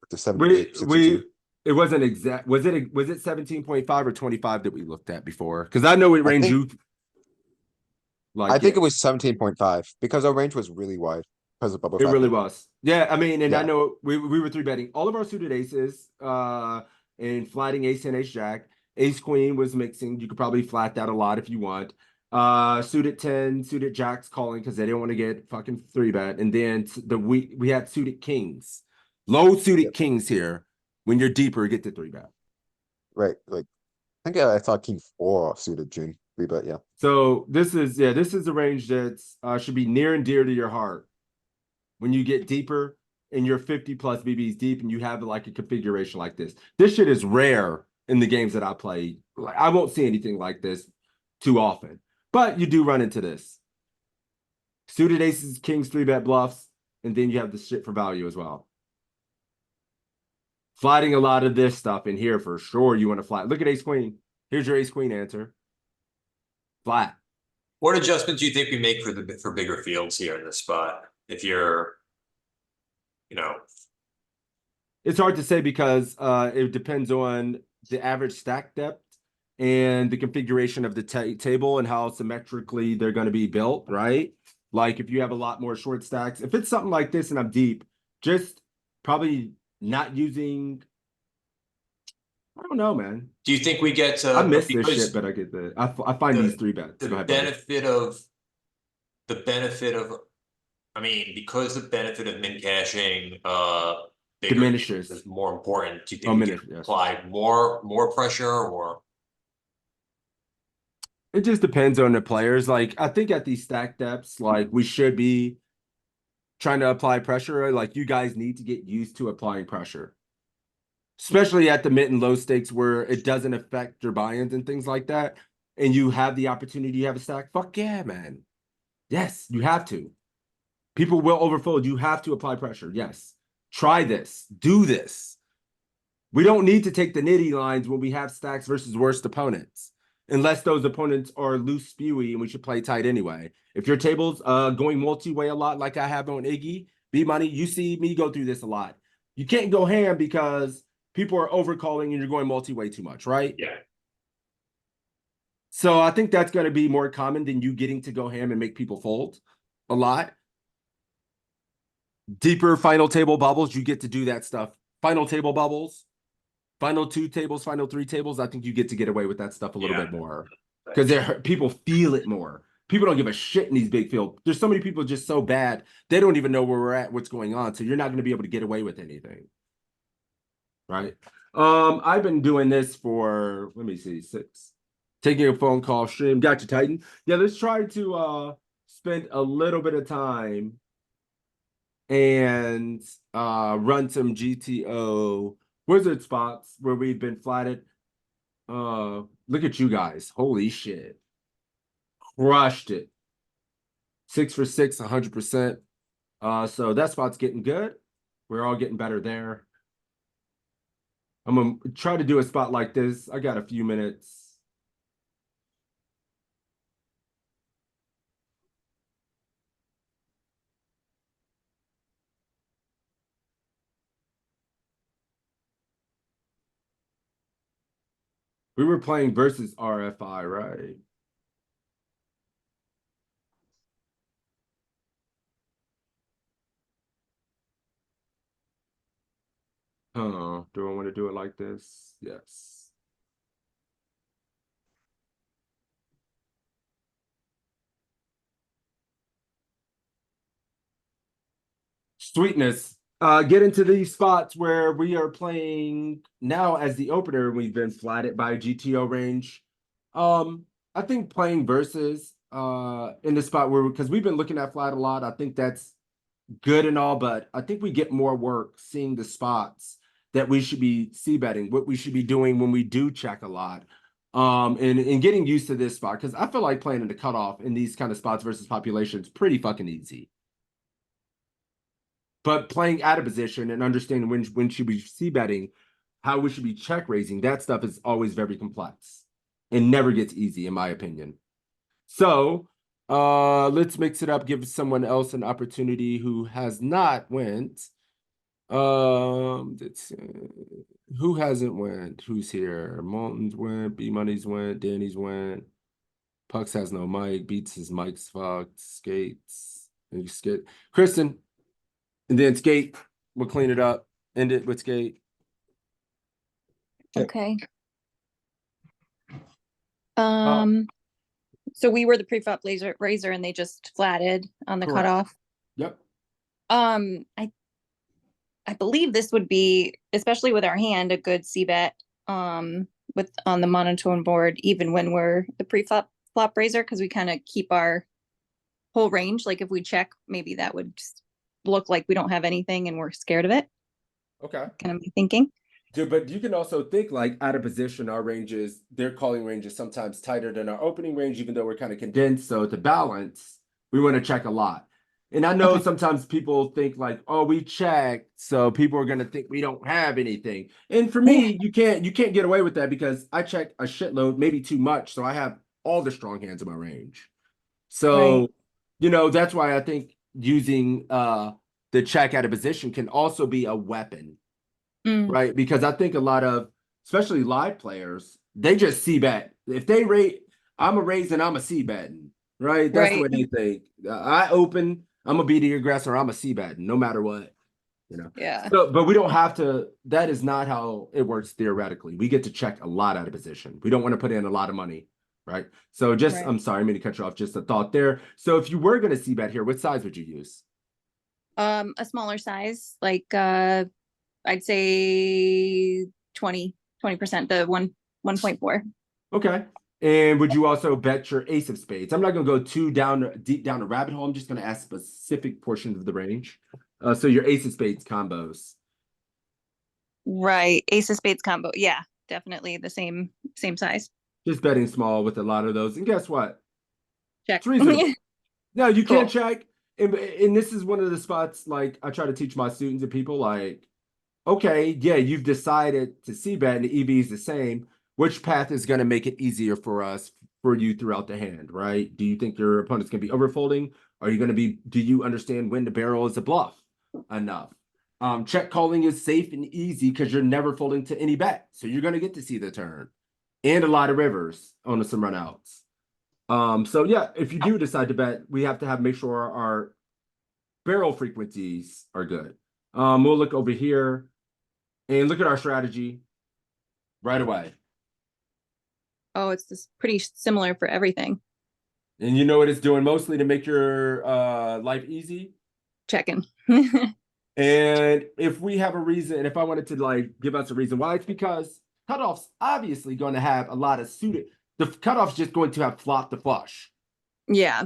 The 78, 62. It wasn't exact. Was it 17.5 or 25 that we looked at before? Because I know it range you. I think it was 17.5 because our range was really wide because of bubble It really factor. was. Yeah, I mean, and I Yeah. know we were 3-betting all of our suited aces, and flatting ace and ace jack. Ace queen was mixing. You could probably flat that a lot if you want. Suited 10, suited jacks calling because they didn't want to get fucking 3-bet. And then we had suited kings, low suited kings here. When you're deeper, get to 3-bet. Right. Like I think I thought king 4 suited June 3-bet. Yeah. So this is a range that's should be near and dear to your heart. When you get deeper and you're 50 plus BBs deep and you have like a configuration like this. This shit is rare in the games that I play. Like, I won't see anything like this too often, but you do run into this. Suited aces, kings, 3-bet bluffs, and then you have the shit for value as well. Flatting a lot of this stuff in here for sure. You want to flat. Look at ace queen. Here's your ace queen answer. flat. What adjustments do you think we make for bigger fields here in this spot? If you're, you know, It's hard to say because it depends on the average stack depth and the configuration of the table and how symmetrically they're going to be built, right? Like if you have a lot more short stacks, if it's something like this and I'm deep, just probably not using. I don't know, man. do you think we get I to miss this because shit, but I get the. I find these 3 bets. the Go ahead, buddy. benefit of I mean, because the benefit of min caching bigger Diminishes. is more important. Do you Oh, think we can yes. apply more pressure or It just depends on the players. Like I think at these stack depths, like we should be trying to apply pressure. Like you guys need to get used to applying pressure, especially at the mid and low stakes where it doesn't affect your buy-ins and things like that. And you have the opportunity to have a stack. Fuck yeah, man. Yes, you have to. People will overfold. You have to apply pressure. Yes. Try this. Do this. We don't need to take the nitty lines when we have stacks versus worst opponents, unless those opponents are loose spewy and we should play tight anyway. If your table's going multi-way a lot like I have on Iggy, B-Money, you see me go through this a lot. You can't go ham because people are overcalling and you're going multi-way too much, right? yeah? So I think that's going to be more common than you getting to go ham and make people fold a lot. Deeper final table bubbles, you get to do that stuff. Final table bubbles, final 2 tables, final 3 tables, I think you get away with that stuff a little bit more. Because people feel it more. People don't give a shit in these big fields. There's so many people just so bad, they don't even know where we're at, what's going on. So you're not going to be able to get away with anything. Right? I've been doing this for, let me see, 6. Taking a phone call stream. Got you, Titan. Yeah, let's try to spend a little bit of time and run some GTO wizard spots where we've been flatted. Look at you guys. Holy shit. Crushed it. 6 for 6, 100%. So that spot's getting good. We're all getting better there. I'm gonna try to do a spot like this. I got a few minutes. We were playing versus RFI, right? Oh, do I want to do it like this? Yes. Sweetness. Get into these spots where we are playing now as the opener. We've been flatted by GTO range. I think playing versus in the spot where, because we've been looking at flat a lot, I think that's good and all, but I think we get more work seeing the spots that we should be c-betting, what we should be doing when we do check a lot. And getting used to this spot, because I feel like playing in the cutoff in these kind of spots versus population is pretty fucking easy. But playing out of position and understanding when should we c-betting, how we should be check raising, that stuff is always very complex and never gets easy, in my opinion. So let's mix it up, give someone else an opportunity who has not went. Let's who hasn't went? Who's here? Moulton's went, B Money's went, Danny's went. Pucks has no mic, Beats his mic's fucked, Skates. And you skate. Kristen, and then Skate. We'll clean it up. End it with Skate. Okay. So we were the pre-flop raiser and they just flatted on the Correct. cutoff. Yep. I believe this would be, especially with our hand, a good c-bet with on the monotone board, even when we're the pre-flop raiser, because we kind of keep our whole range. Like if we check, maybe that would just look like we don't have anything and we're scared of it. Okay. Kind of thinking. Dude, but you can also think like out of position, our ranges, their calling range is sometimes tighter than our opening range, even though we're kind of condensed. So to balance, we want to check a lot. And I know sometimes people think like, oh, we checked, so people are gonna think we don't have anything. And for me, you can't get away with that because I check a shitload, maybe too much. So I have all the strong hands in my range. So, you know, that's why I think using the check out of position can also be a weapon, right? Because I think a lot of, especially live players, they just C bet. If they rate, I'm a raise and I'm a C betting, right? That's the way they think. I open, I'm gonna be the aggressor, I'm a C betting, no matter what, you know. Yeah. So, but we don't have to. That is not how it works theoretically. We get to check a lot out of position. We don't want to put in a lot of money, right? So just, Right. I'm sorry, I'm going to cut you off. Just a thought there. So if you were going to C bet here, what size would you use? A smaller size, like I'd say 20%, the 1.4. Okay. And would you also bet your ace of spades? I'm not going to go too deep down a rabbit hole. I'm just going to ask specific portions of the range. So your ace of spades combos. Right. Ace of spades combo. Yeah, definitely the same size. Just betting small with a lot of those. And guess what? Check. It's reasonable. No, you Cool. can't check. And this is one of the spots, like, I try to teach my students and people, like, okay, yeah, you've decided to C bet and the EV is the same. Which path is going to make it easier for us, for you throughout the hand, right? Do you think your opponent's going to be overfolding? Are you going to be, do you understand when the barrel is a bluff enough? Check calling is safe and easy because you're never folding to any bet. So you're going to get to see the turn and a lot of rivers on some runouts. So yeah, if you do decide to bet, we have to make sure our barrel frequencies are good. We'll look over here and look at our strategy right away. Oh, it's just pretty similar for everything. And you know what it's doing mostly to make your life easy? Checking. And if we have a reason, and if I wanted to like give us a reason why, it's because cutoff's obviously going to have a lot of suited. The cutoff's just going to have flop to flush Yeah.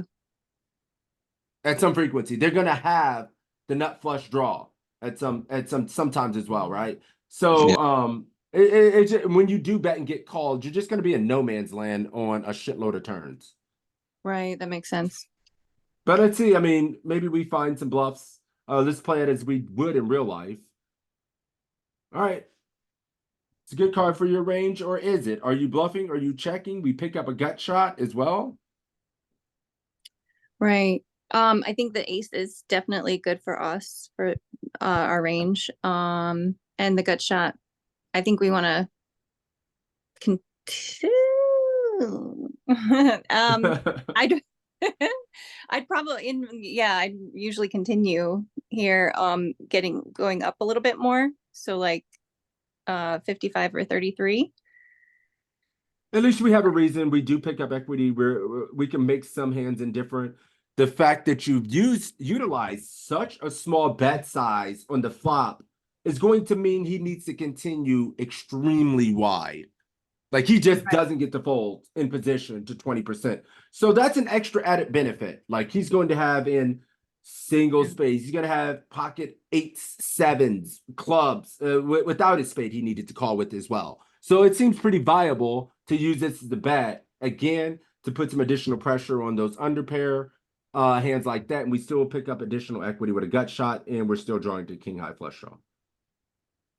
at some frequency. They're going to have the nut flush draw at sometimes as well, right? So it's when you do bet and get called, you're just going to be in no man's land on a shitload of turns. Right. That makes sense. But let's see. I mean, maybe we find some bluffs. Let's play it as we would in real life. All right. It's a good card for your range, or is it? Are you bluffing? Are you checking? We pick up a gut shot as well. Right. I think the ace is definitely good for us for our range. And the gut shot, I think we want to continue. I do. I'd probably I'd usually continue here, going up a little bit more. So like 55 or 33. At least we have a reason. We do pick up equity where we can make some hands indifferent. The fact that you've utilized such a small bet size on the flop is going to mean he needs to continue extremely wide. Like he just doesn't get to fold in position to 20%. So that's an extra added benefit. Like he's going to have in single spades, he's going to have pocket eights, sevens, clubs. Without his spade, he needed to call with as well. So it seems pretty viable to use this as the bet again to put some additional pressure on those underpair hands like that. And we still pick up additional equity with a gut shot, and we're still drawing to king high flush draw.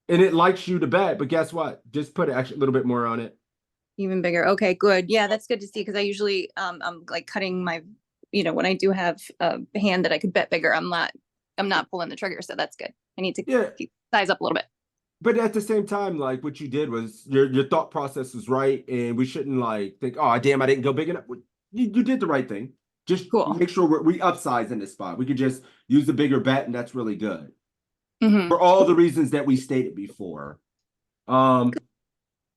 And it likes you to bet, but guess what? Just put a little bit more on it. Even bigger. Okay, good. Yeah, that's good to see because I usually I'm like cutting my, when I do have a hand that I could bet bigger, I'm not pulling the trigger, so that's good. I need to keep size up a little bit. But at the same time, like what you did was your thought process was right, and we shouldn't like think, oh damn, I didn't go big enough. You did the right thing. Just make sure we upsize in this spot. We could just use the bigger bet, and that's really good. For all the reasons that we stated before. And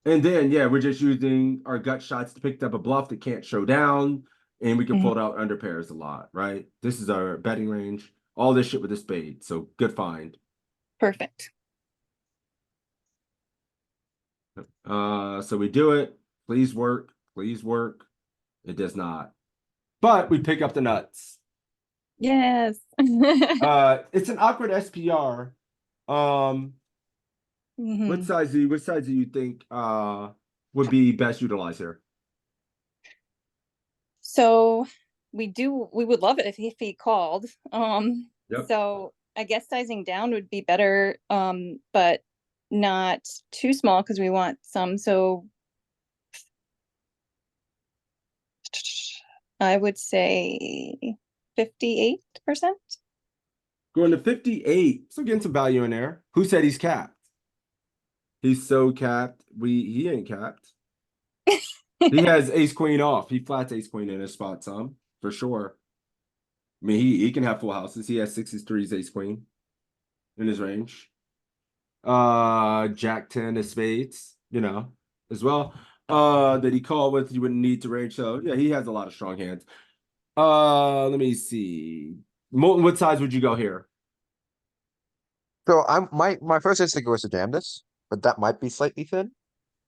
then, we're just using our gut shots to pick up a bluff that can't show down, and we can fold out under pairs a lot, right? This is our betting range. All this shit with a spade, so good find. Perfect. So we do it. Please work. Please work. It does not. But we pick up the nuts. Yes. It's an awkward SPR. What size do you think would be best utilized here? So we would love it if he called. So I guess sizing down would be better, but not too small because we want some. So I would say 58%. Going to 58. So getting some value in there. Who said he's capped? He's so capped. He ain't capped. He has ace queen off. He flats ace queen in his spot some for sure. I mean, he can have full houses. He has sixes, threes, ace queen in his range. Jack 10 of spades, you know, as well. That he called with, you wouldn't need to range. So yeah, he has a lot of strong hands. Let me see. Molten, what size would you go here? So my first instinct was to jam this, but that might be slightly thin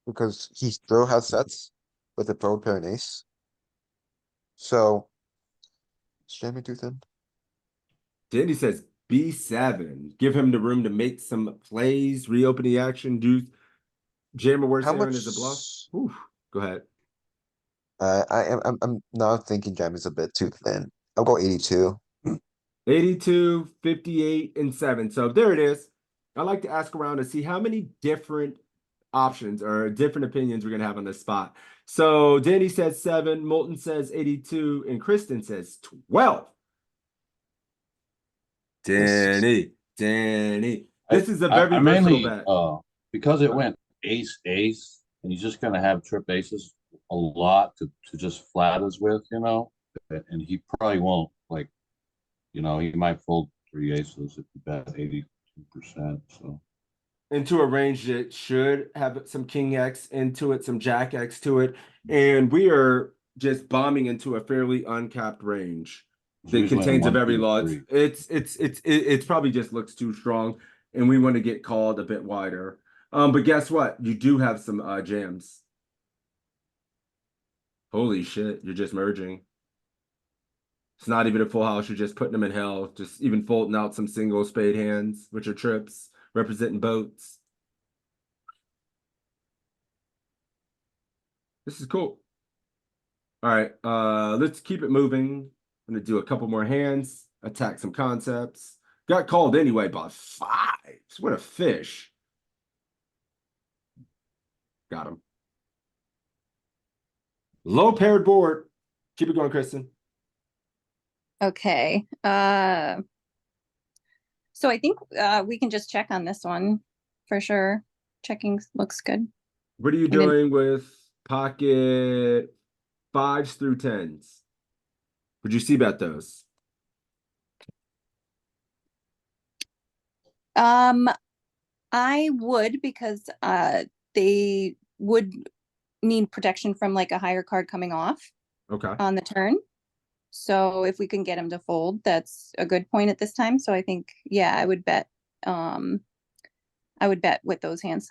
because he still has sets with a pro pair and ace. So is jamming too thin? Danny says B7. Give him the room to make some plays, reopen the action, do jam a worse How hand much? as a bluff. Oof. Go ahead. I'm now thinking jam is a bit too thin. I'll go 82. 82, 58, and 7. So there it is. I like to ask around to see how many different options or different opinions we're going to have on this spot. So Danny says 7, Molten says 82, and Kristen says 12. Danny. This is a very I versatile mainly bet. because it went ace ace, and he's just gonna have trip aces a lot to just flat us with, you know, and he probably won't like, you know, he might fold three aces if you bet 82%. So Into a range that should have some king X into it, some jack X to it, and we are just bombing into a fairly uncapped range it's that usually in contains of 1, every 2, lot. 3. It's probably just looks too strong, and we want to get called a bit wider. But guess what? You do have some jams. Holy shit! You're just merging. It's not even a full house. You're just putting them in hell. Just even folding out some single spade hands, which are trips representing boats. This is cool. All right, let's keep it moving. I'm gonna do a couple more hands, attack some concepts. Got called anyway by 5s. What a fish. Got him. Low paired board. Keep it going, Kristen. Okay. So I think we can just check on this one for sure. Checking looks good. What are you And then doing with pocket 5s through 10s? Would you see bet those? I would because they would need protection from like a higher card coming off Okay. on the turn. So if we can get him to fold, that's a good point at this time. So I think, yeah, I would bet with those hands.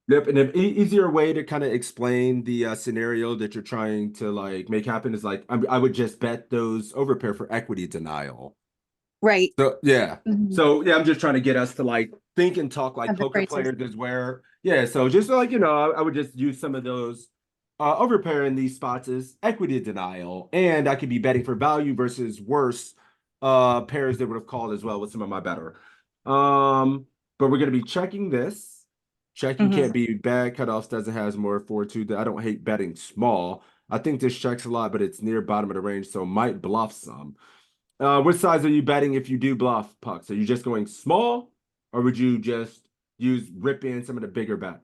Yep, and an easier way to kind of explain the scenario that you're trying to like make happen is like I would just bet those overpair for equity denial. Right. So yeah. Mhm. So yeah, I'm just trying to get us to like think and talk like Of the poker phrases. players is where yeah. So just like I would just use some of those overpair in these spots as equity denial, and I could be betting for value versus worse pairs that would have called as well with some of my better. But we're gonna be checking this. Checking Mhm. can't be bad. Cutoffs doesn't has more 4-2. I don't hate betting small. I think this checks a lot, but it's near bottom of the range, so might bluff some. What size are you betting if you do bluff pucks? Are you just going small, or would you just rip in some of the bigger bet?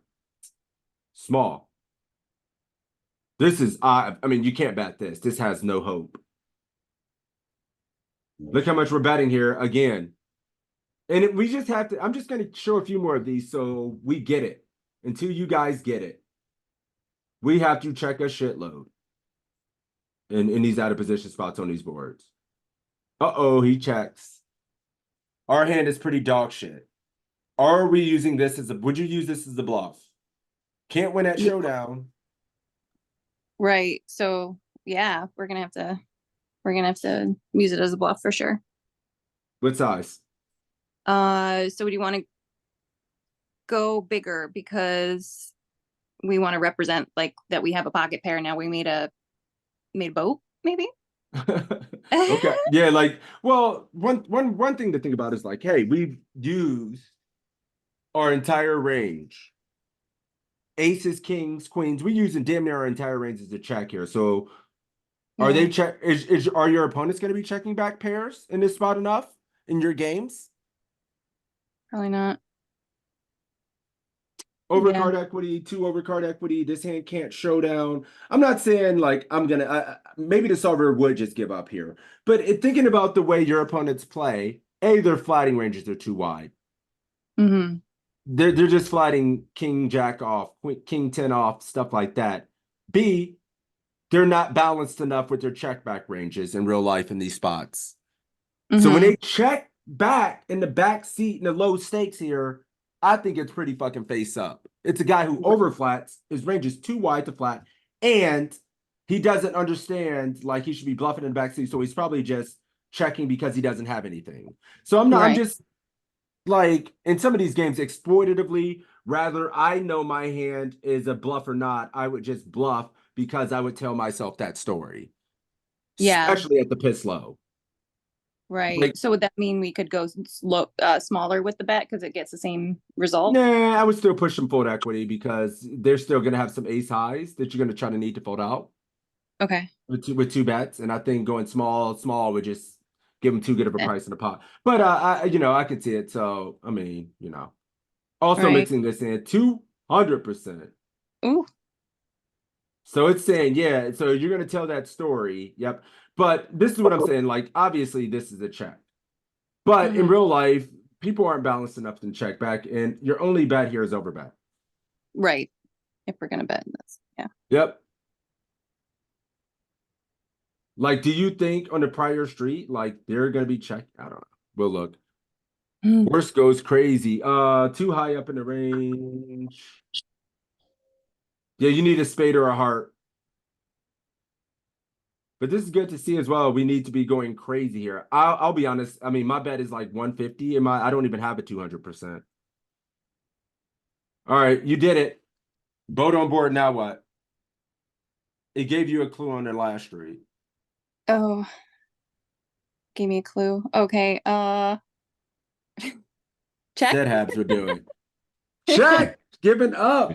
Small. This is I mean, you can't bet this. This has no hope. Look how much we're betting here again. And we just have to, I'm just going to show a few more of these so we get it. Until you guys get it, we have to check a shitload in these out of position spots on these boards. Uh-oh, he checks. Our hand is pretty dog shit. Are we using this as would you use this as a bluff? Can't win at Yeah. showdown. Right. So yeah, we're gonna have to use it as a bluff for sure. What size? So do you want to go bigger because we want to represent like that we have a pocket pair now? We made a boat, maybe? Okay. Yeah, like, well, one thing to think about is like, hey, we've used our entire range. Aces, kings, queens. We're using damn near our entire range as a check here. So Are they Yeah. check? Are your opponents going to be checking back pairs in this spot enough in your games? Probably not. Overcard equity, 2 overcard equity. This hand can't showdown. I'm not saying like I'm gonna. Maybe the solver would just give up here, but thinking about the way your opponents play, their flatting ranges are too wide. Mm-hmm. They're just flatting king jack off, king 10 off, stuff like that. B, they're not balanced enough with their check back ranges in real life in these spots. So when Mm-hmm. they check back in the back seat in the low stakes here, I think it's pretty fucking face up. It's a guy who overflats, his range is too wide to flat, and he doesn't understand like he should be bluffing in the back seat. So he's probably just checking because he doesn't have anything. So I'm Right. just like in some of these games exploitatively, rather I know my hand is a bluff or not, I would just bluff because I would tell myself that story. Yeah. Especially at the piss low. Right. Like, So would that mean we could go smaller with the bet because it gets the same result? nah, I would still push some fold equity because they're still going to have some ace highs that you're going to try to need to fold out Okay. with two bets. And I think going small would just give them too good of a Eh, price in the pot. But I could see it. So I mean, also Right. mixing this in 200%. Ooh. So it's saying, yeah, so you're going to tell that story. Yep. But this is what I'm saying. Like, obviously, this is a check. But in Mhm. real life, people aren't balanced enough to check back. And your only bet here is over bet. Right. If we're gonna bet in this. Yeah. Yep. Like, do you think on the prior street, like, they're going to be checked? I don't know. We'll look. Worst goes crazy. Too high up in the range. Yeah, you need a spade or a heart. But this is good to see as well. We need to be going crazy here. I'll be honest. I mean, my bet is like 150 and I don't even have a 200%. All right, you did it. Boat on board, now what? It gave you a clue on their last street. Oh. Give me a clue. Okay. Check. Said Habs would do it. Check! Giving up.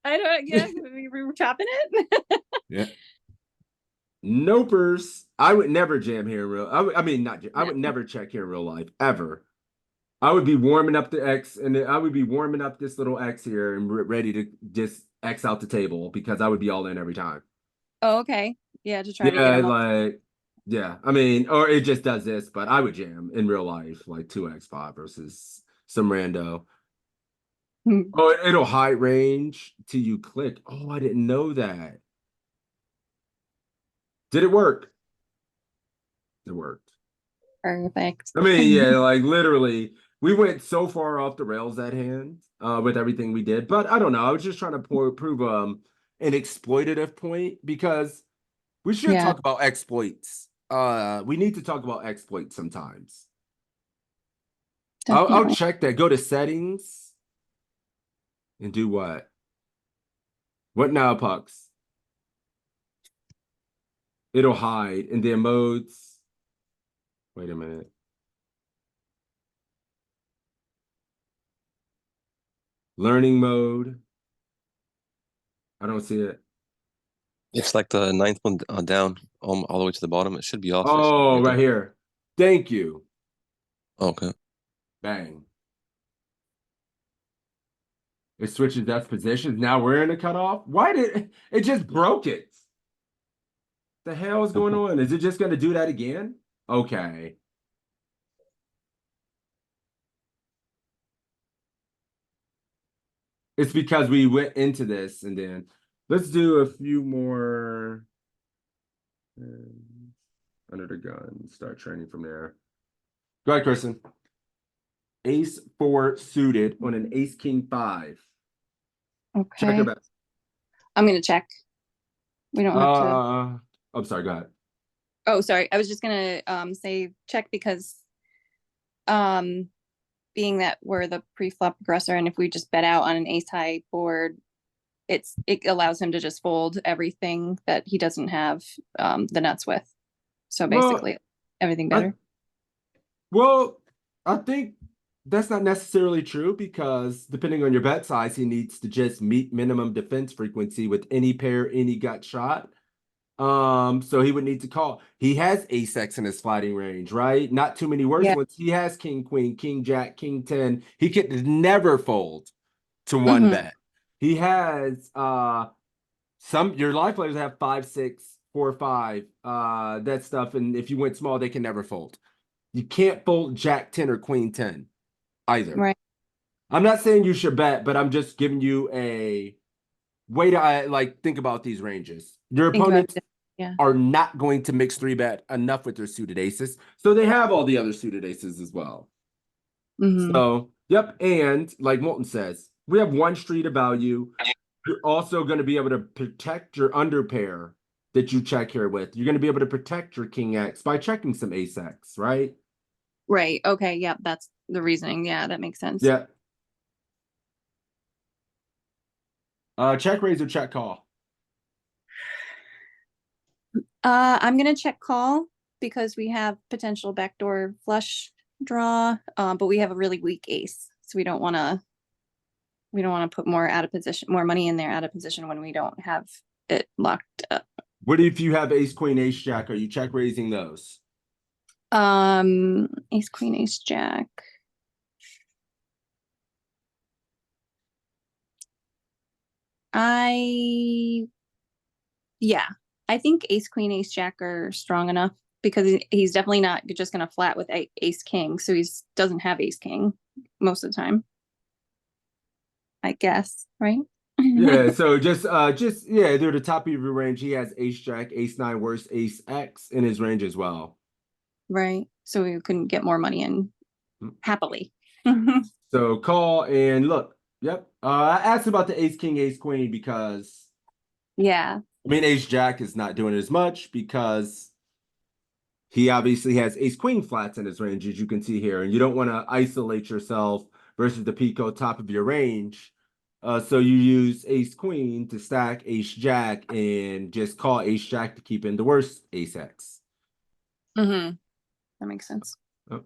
I don't. Yeah. We were chopping it. Yeah. Nopers. I would never jam here in real. I mean, not. I would never check here in real life ever. I would be warming up the X, and then I would be warming up this little X here and ready to just X out the table because I would be all in every time. Oh, okay. Yeah, to try to get Yeah, them up. like, yeah. I mean, or it just does this, but I would jam in real life, like 2x5 versus some rando. Oh, it'll high range till you click. Oh, I didn't know that. Did it work? It worked. Perfect. I mean, yeah, like literally, we went so far off the rails that hand with everything we did. But I don't know. I was just trying to prove an exploitative point because we should Yeah. talk about exploits. We need to talk about exploits sometimes. I'll Definitely. check that. Go to settings and do what? What now, pucks? It'll hide in their modes. Wait a minute. Learning mode. I don't see it. It's like the ninth one down, all the way to the bottom. It should be off. Oh, right here. Thank you. Okay. Bang. It switches depth positions. Now we're in the cutoff. Why did it just broke it? The hell is going on? Is it just going to do that again? Okay. It's because we went into this and then let's do a few more under the gun. Start training from there. Go ahead, Kristen. Ace 4 suited on an ace king 5. Check Okay. it back. I'm gonna check. We don't have to. I'm sorry, go ahead. Oh, sorry. I was just gonna say check because being that we're the pre-flop aggressor and if we just bet out on an ace high board, it allows him to just fold everything that he doesn't have the nuts with. So basically everything better. I think that's not necessarily true because depending on your bet size, he needs to just meet minimum defense frequency with any pair, any gut shot. So he would need to call. He has ace X in his sliding range, right? Not too many worse Yeah. ones. He has king, queen, king, jack, king 10. He could never fold to one bet. He has some your live players have 5, 6, 4, 5, that stuff. And if you went small, they can never fold. You can't fold jack 10 or queen 10 either. Right. I'm not saying you should bet, but I'm just giving you a way to like think about these ranges. Your Think about opponents it. Yeah. are not going to mix 3-bet enough with their suited aces. So they have all the other suited aces as well. So, yep. And like Molten says, we have one street of value. You're also going to be able to protect your underpair that you check here with. You're going to be able to protect your king X by checking some ace X, right? Right. Okay. Yep. That's the reasoning. Yeah, that makes sense. Yeah. Check raise or check call. I'm gonna check call because we have potential backdoor flush draw, but we have a really weak ace, so we don't want to put more out of position, more money in there out of position when we don't have it locked up. What if you have ace queen ace jack? Are you check raising those? Ace queen ace jack. Yeah, I think ace queen ace jack are strong enough because he's definitely not just gonna flat with ace king, so he's doesn't have ace king most of the time, I guess, right? Yeah, so just yeah, they're the top of your range. He has ace jack, ace 9 worse, ace X in his range as well. Right. So we couldn't get more money in happily. So call and look. Yep. I asked about the ace king, ace queen because Yeah. I mean ace jack is not doing as much because he obviously has ace queen flats in his range, as you can see here, and you don't want to isolate yourself versus the Pico top of your range. So you use ace queen to stack ace jack and just call ace jack to keep in the worst ace X. That makes sense. Oh.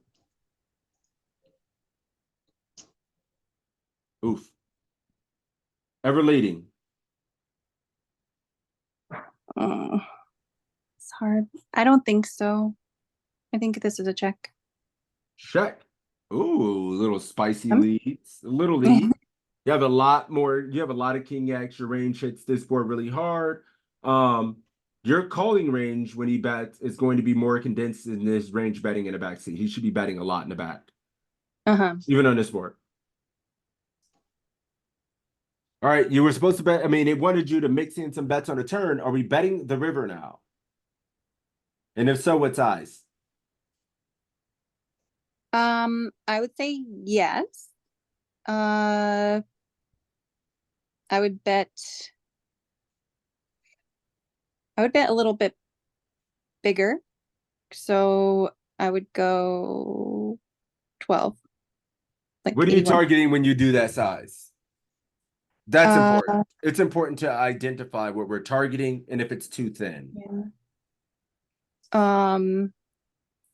Oof. Ever leading. Oh, it's hard. I don't think so. I think this is a check. Check. Ooh, little spicy Um, leads. A little lead. You have a lot more. You have a lot of king X. Your range hits this board really hard. Your calling range when he bets is going to be more condensed in this range betting in the backseat. He should be betting a lot in the back, even on this board. All right, you were supposed to bet. I mean, it wanted you to mix in some bets on a turn. Are we betting the river now? And if so, what size? I would say yes. I would bet a little bit bigger. So I would go 12. Like What are you 81. targeting when you do that size? That's important. It's important to identify what we're targeting and if it's too thin. Yeah.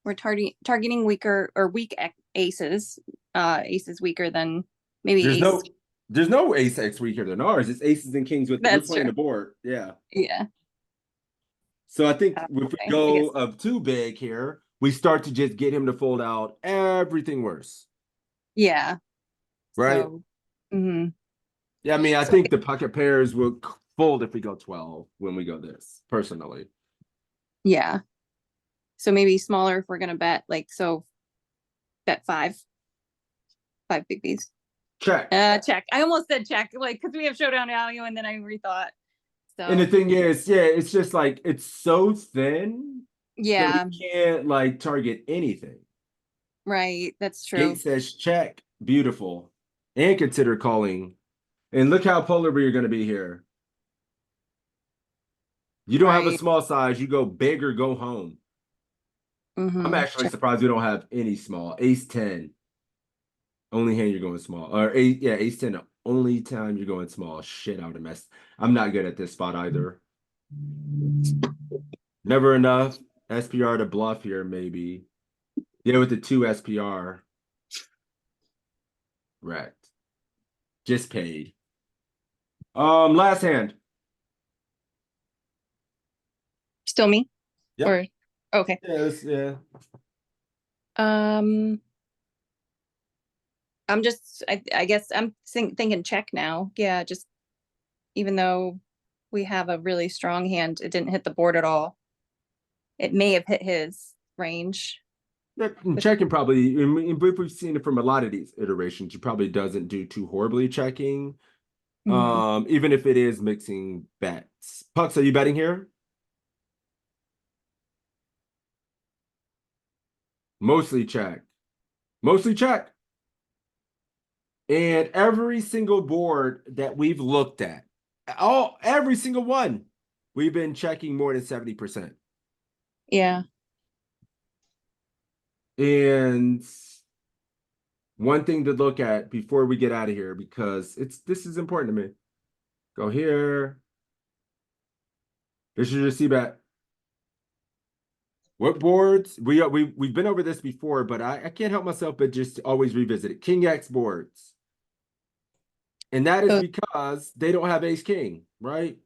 We're targeting weaker or weak aces. Aces weaker than maybe There's no ace X weaker than ours. It's aces and kings with we're playing the board. Yeah. Yeah. So I think if we Okay, go of too big here, we start to just get him to fold out everything worse. Yeah. Right. So, Yeah, I mean, I think the pocket pairs will fold if we go 12 when we go this, personally. yeah. So maybe smaller if we're gonna bet, like, so bet 5 big B's. Check. Check. I almost said check, like, because we have showdown value, and then I rethought. So And the thing is, yeah, it's just like it's so thin. yeah, that we can't like target anything. right. That's true. Gate says check, beautiful, and consider calling. And look how polar you're going to be here. You don't have a small size. You go big or go home. I'm actually surprised we don't have any small. Ace 10. Only hand you're going small. Or ace 10. Only time you're going small. Shit, I would have messed. I'm not good at this spot either. Never enough SPR to bluff here, maybe. Yeah, with the 2 SPR. Wrecked. Just paid. Last hand. Still me? Yep. Or, okay. Yes, yeah. I'm just, I guess I'm thinking check now. Yeah, just even though we have a really strong hand, it didn't hit the board at all. It may have hit his range. Yeah, and checking probably, we've seen it from a lot of these iterations, he probably doesn't do too horribly checking. Even if it is mixing bets. Pucks, are you betting here? Mostly check. Mostly check. And every single board that we've looked at, every single one, we've been checking more than 70%. Yeah. And one thing to look at before we get out of here, because this is important to me. Go here. This is your C-bet. What boards? We've been over this before, but I can't help myself but just always revisit it. King X boards. And that is because they don't have ace king, right?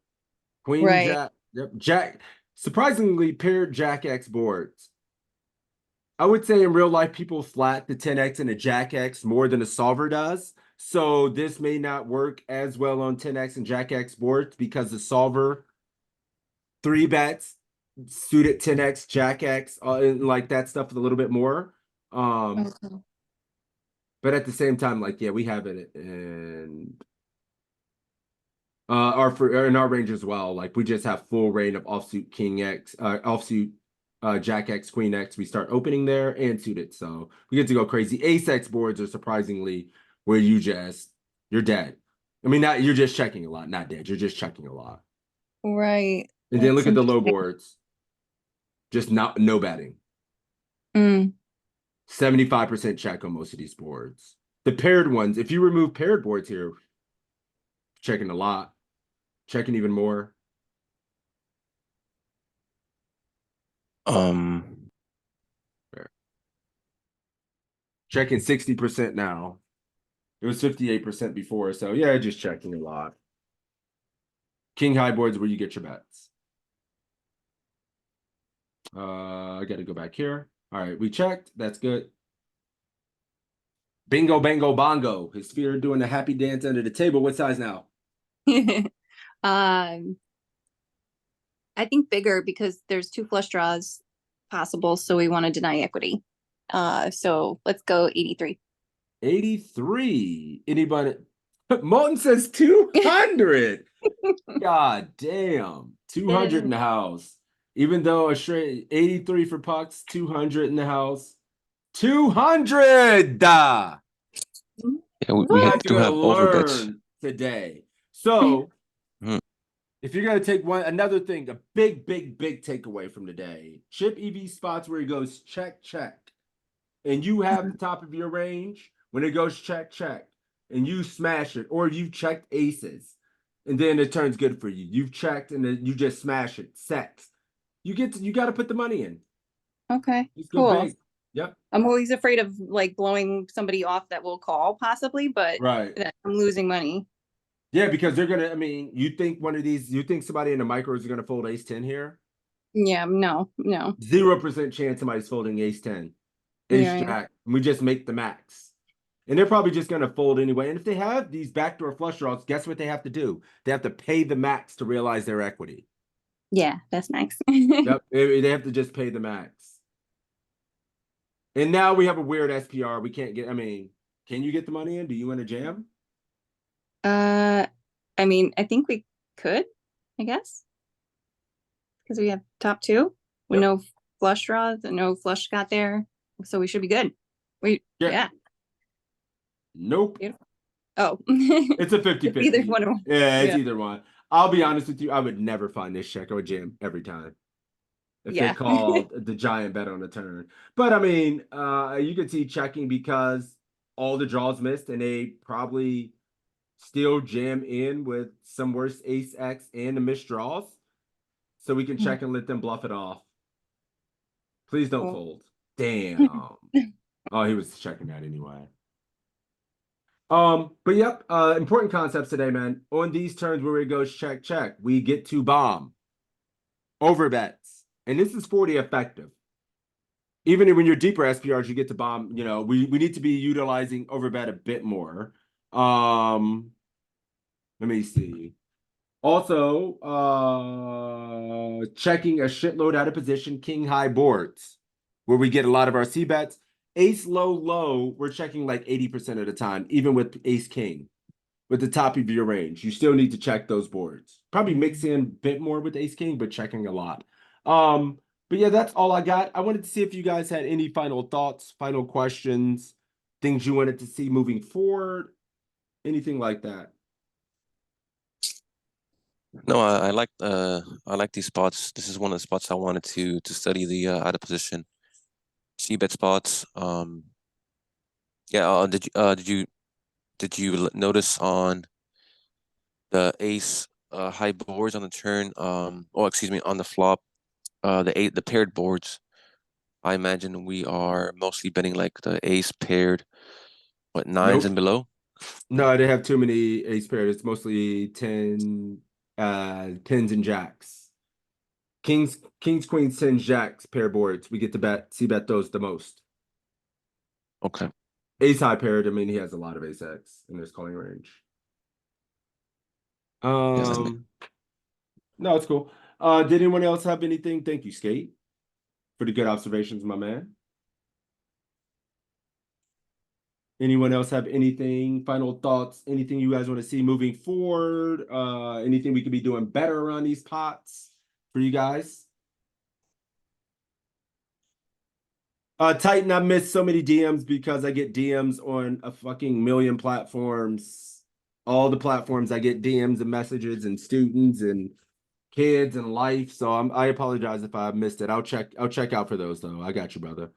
Queen Right. jack. Yep. Jack. Surprisingly paired Jack X boards. I would say in real life, people flat the 10X and a Jack X more than a solver does. So this may not work as well on 10X and Jack X boards because the solver 3 bets suited 10X, Jack X, and like that stuff a little bit more. Okay. But at the same time, like, yeah, we have it in in our range as well. Like we just have full range of offsuit King X, offsuit Jack X, Queen X. We start opening there and suited. So we get to go crazy. Ace X boards are surprisingly where you're dead. I mean, not you're just checking a lot, not dead. You're just checking a lot. Right. And then That's look at the low interesting. boards. Just no betting. Mm. 75% check on most of these boards. The paired ones, if you remove paired boards here, checking a lot, checking even more. Checking 60% now. It was 58% before, so yeah, just checking a lot. King high boards where you get your bets. I got to go back here. All right, we checked. That's good. Bingo, bango, bongo. His sphere doing a happy dance under the table. What size now? I think bigger because there's 2 flush draws possible, so we want to deny equity. So let's go 83. 83. Anybody? Molten says 200. God damn. 200 in the house. Even though a straight 83 for pucks, 200 in the house. 200! Yeah, we Guys do are have gonna overbets. learn today. So Mhm. if you're gonna take another thing, a big takeaway from today, chip EV spots where he goes check, and you have the top of your range when it goes check, and you smash it, or you've checked aces, and then it turns good for you. You've checked and then you just smash it, sets. You got to put the money in. Okay, Just go cool. big. Yep. I'm always afraid of like blowing somebody off that will call possibly, but Right. that I'm losing money. Yeah, because they're gonna. I mean, you think somebody in the micros is gonna fold ace 10 here? Yeah, no. 0% chance somebody's folding ace 10, ace Yeah. jack. And we just make the max. And they're probably just going to fold anyway. And if they have these backdoor flush draws, guess what they have to do? They have to pay the max to realize their equity. Yeah, that's nice. Yep. They have to just pay the max. And now we have a weird SPR. We can't get, I mean, can you get the money in? Do you win a jam? I mean, I think we could, I guess. Because we have top 2 with Yep. no flush draws and no flush got there. So we should be good. Yeah. Nope. Beautiful. Oh. It's a 50-50. Either one of them. Yeah, it's Yeah. either one. I'll be honest with you. I would never find this check or jam every time. If they Yeah. called the giant bet on the turn. But I mean, you could see checking because all the draws missed and they probably still jam in with some worse ace X and the missed draws. So we can check and let them bluff it off. Please don't Cool. fold. Damn. Oh, he was checking that anyway. But yep, important concepts today, man. On these turns where it goes check, we get to bomb. Over bets. And this is 40 effective. Even when you're deeper SPRs, you get to bomb, we need to be utilizing overbet a bit more. Let me see. Also, checking a shitload out of position, king high boards, where we get a lot of our C bets. Ace low, low, we're checking like 80% of the time, even with ace king. With the top of your range, you still need to check those boards. Probably mix in a bit more with ace king, but checking a lot. But yeah, that's all I got. I wanted to see if you guys had any final thoughts, final questions, things you wanted to see moving forward, anything like that. No, I like these spots. This is one of the spots I wanted to study the out of position c-bet spots. Yeah. Did you notice on the ace high boards on the turn? Oh, excuse me, on the flop, the paired boards. I imagine we are mostly betting like the ace paired, what, nines and Nope. below? No, they have too many ace pairs. It's mostly 10s and jacks. Kings, queens, 10s, jacks, pair boards. We get to bet those the most. Okay. Ace high paired, I mean, he has a lot of ace X in his calling range. Yeah, No, it's cool. Did anyone else have anything? Thank you, Skate, for the good observations, my man. Anyone else have anything, final thoughts, anything you guys want to see moving forward? Anything we could be doing better around these pots for you guys? Titan, I missed so many DMs because I get DMs on a fucking million platforms. All the platforms I get DMs and messages and students and kids and life. So I apologize if I missed it. I'll check out for those though. I got you, brother.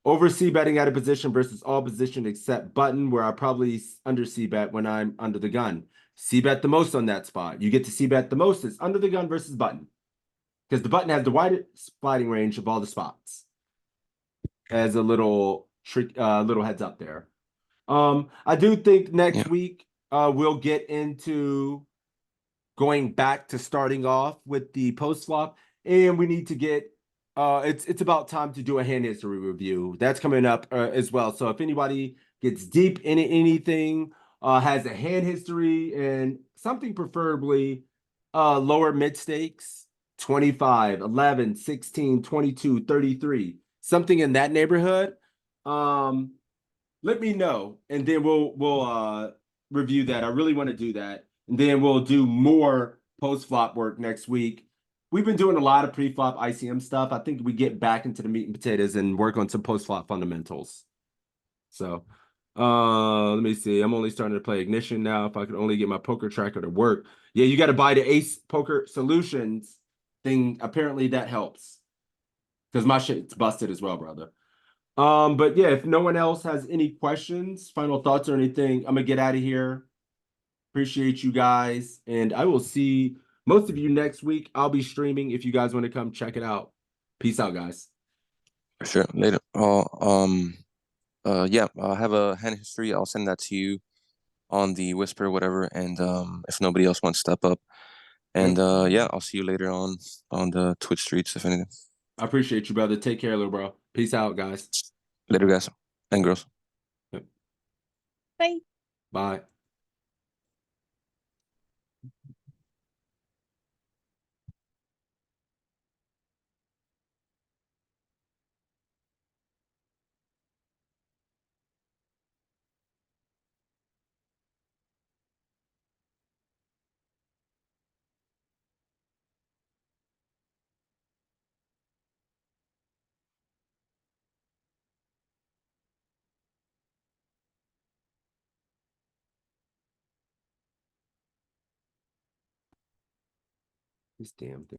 Over C betting out of position versus all position except button, where I probably under C bet when I'm under the gun. C bet the most on that spot. You get to C bet the most is under the gun versus button. Because the button has the widest sliding range of all the spots. As a little trick, little heads up there. I do think next week we'll get into going back to starting off with the post flop, and we need to get it's about time to do a hand history review. That's coming up as well. So if anybody gets deep in anything, has a hand history and something preferably lower mid stakes, 25, 11, 16, 22, 33, something in that neighborhood, let me know, and then we'll review that. I really want to do that. And then we'll do more post-flop work next week. We've been doing a lot of pre-flop ICM stuff. I think we get back into the meat and potatoes and work on some post-flop fundamentals. So let me see. I'm only starting to play Ignition now. If I could only get my poker tracker to work. Yeah, you got to buy the Ace Poker Solutions thing. Apparently that helps. Because my shit's busted as well, brother. But yeah, if no one else has any questions, final thoughts or anything, I'm gonna get out of here. Appreciate you guys, and I will see most of you next week. I'll be streaming if you guys want to come check it out. Peace out, guys. for sure. Later. Yeah, I have a hand history. I'll send that to you on the Whisper, whatever. And if nobody else wants to step up, and yeah, I'll see you later on the Twitch streets, if anything. I appreciate you, brother. Take care, little bro. Peace out, guys. Later, guys and girls. Bye. Bye. This damn thing.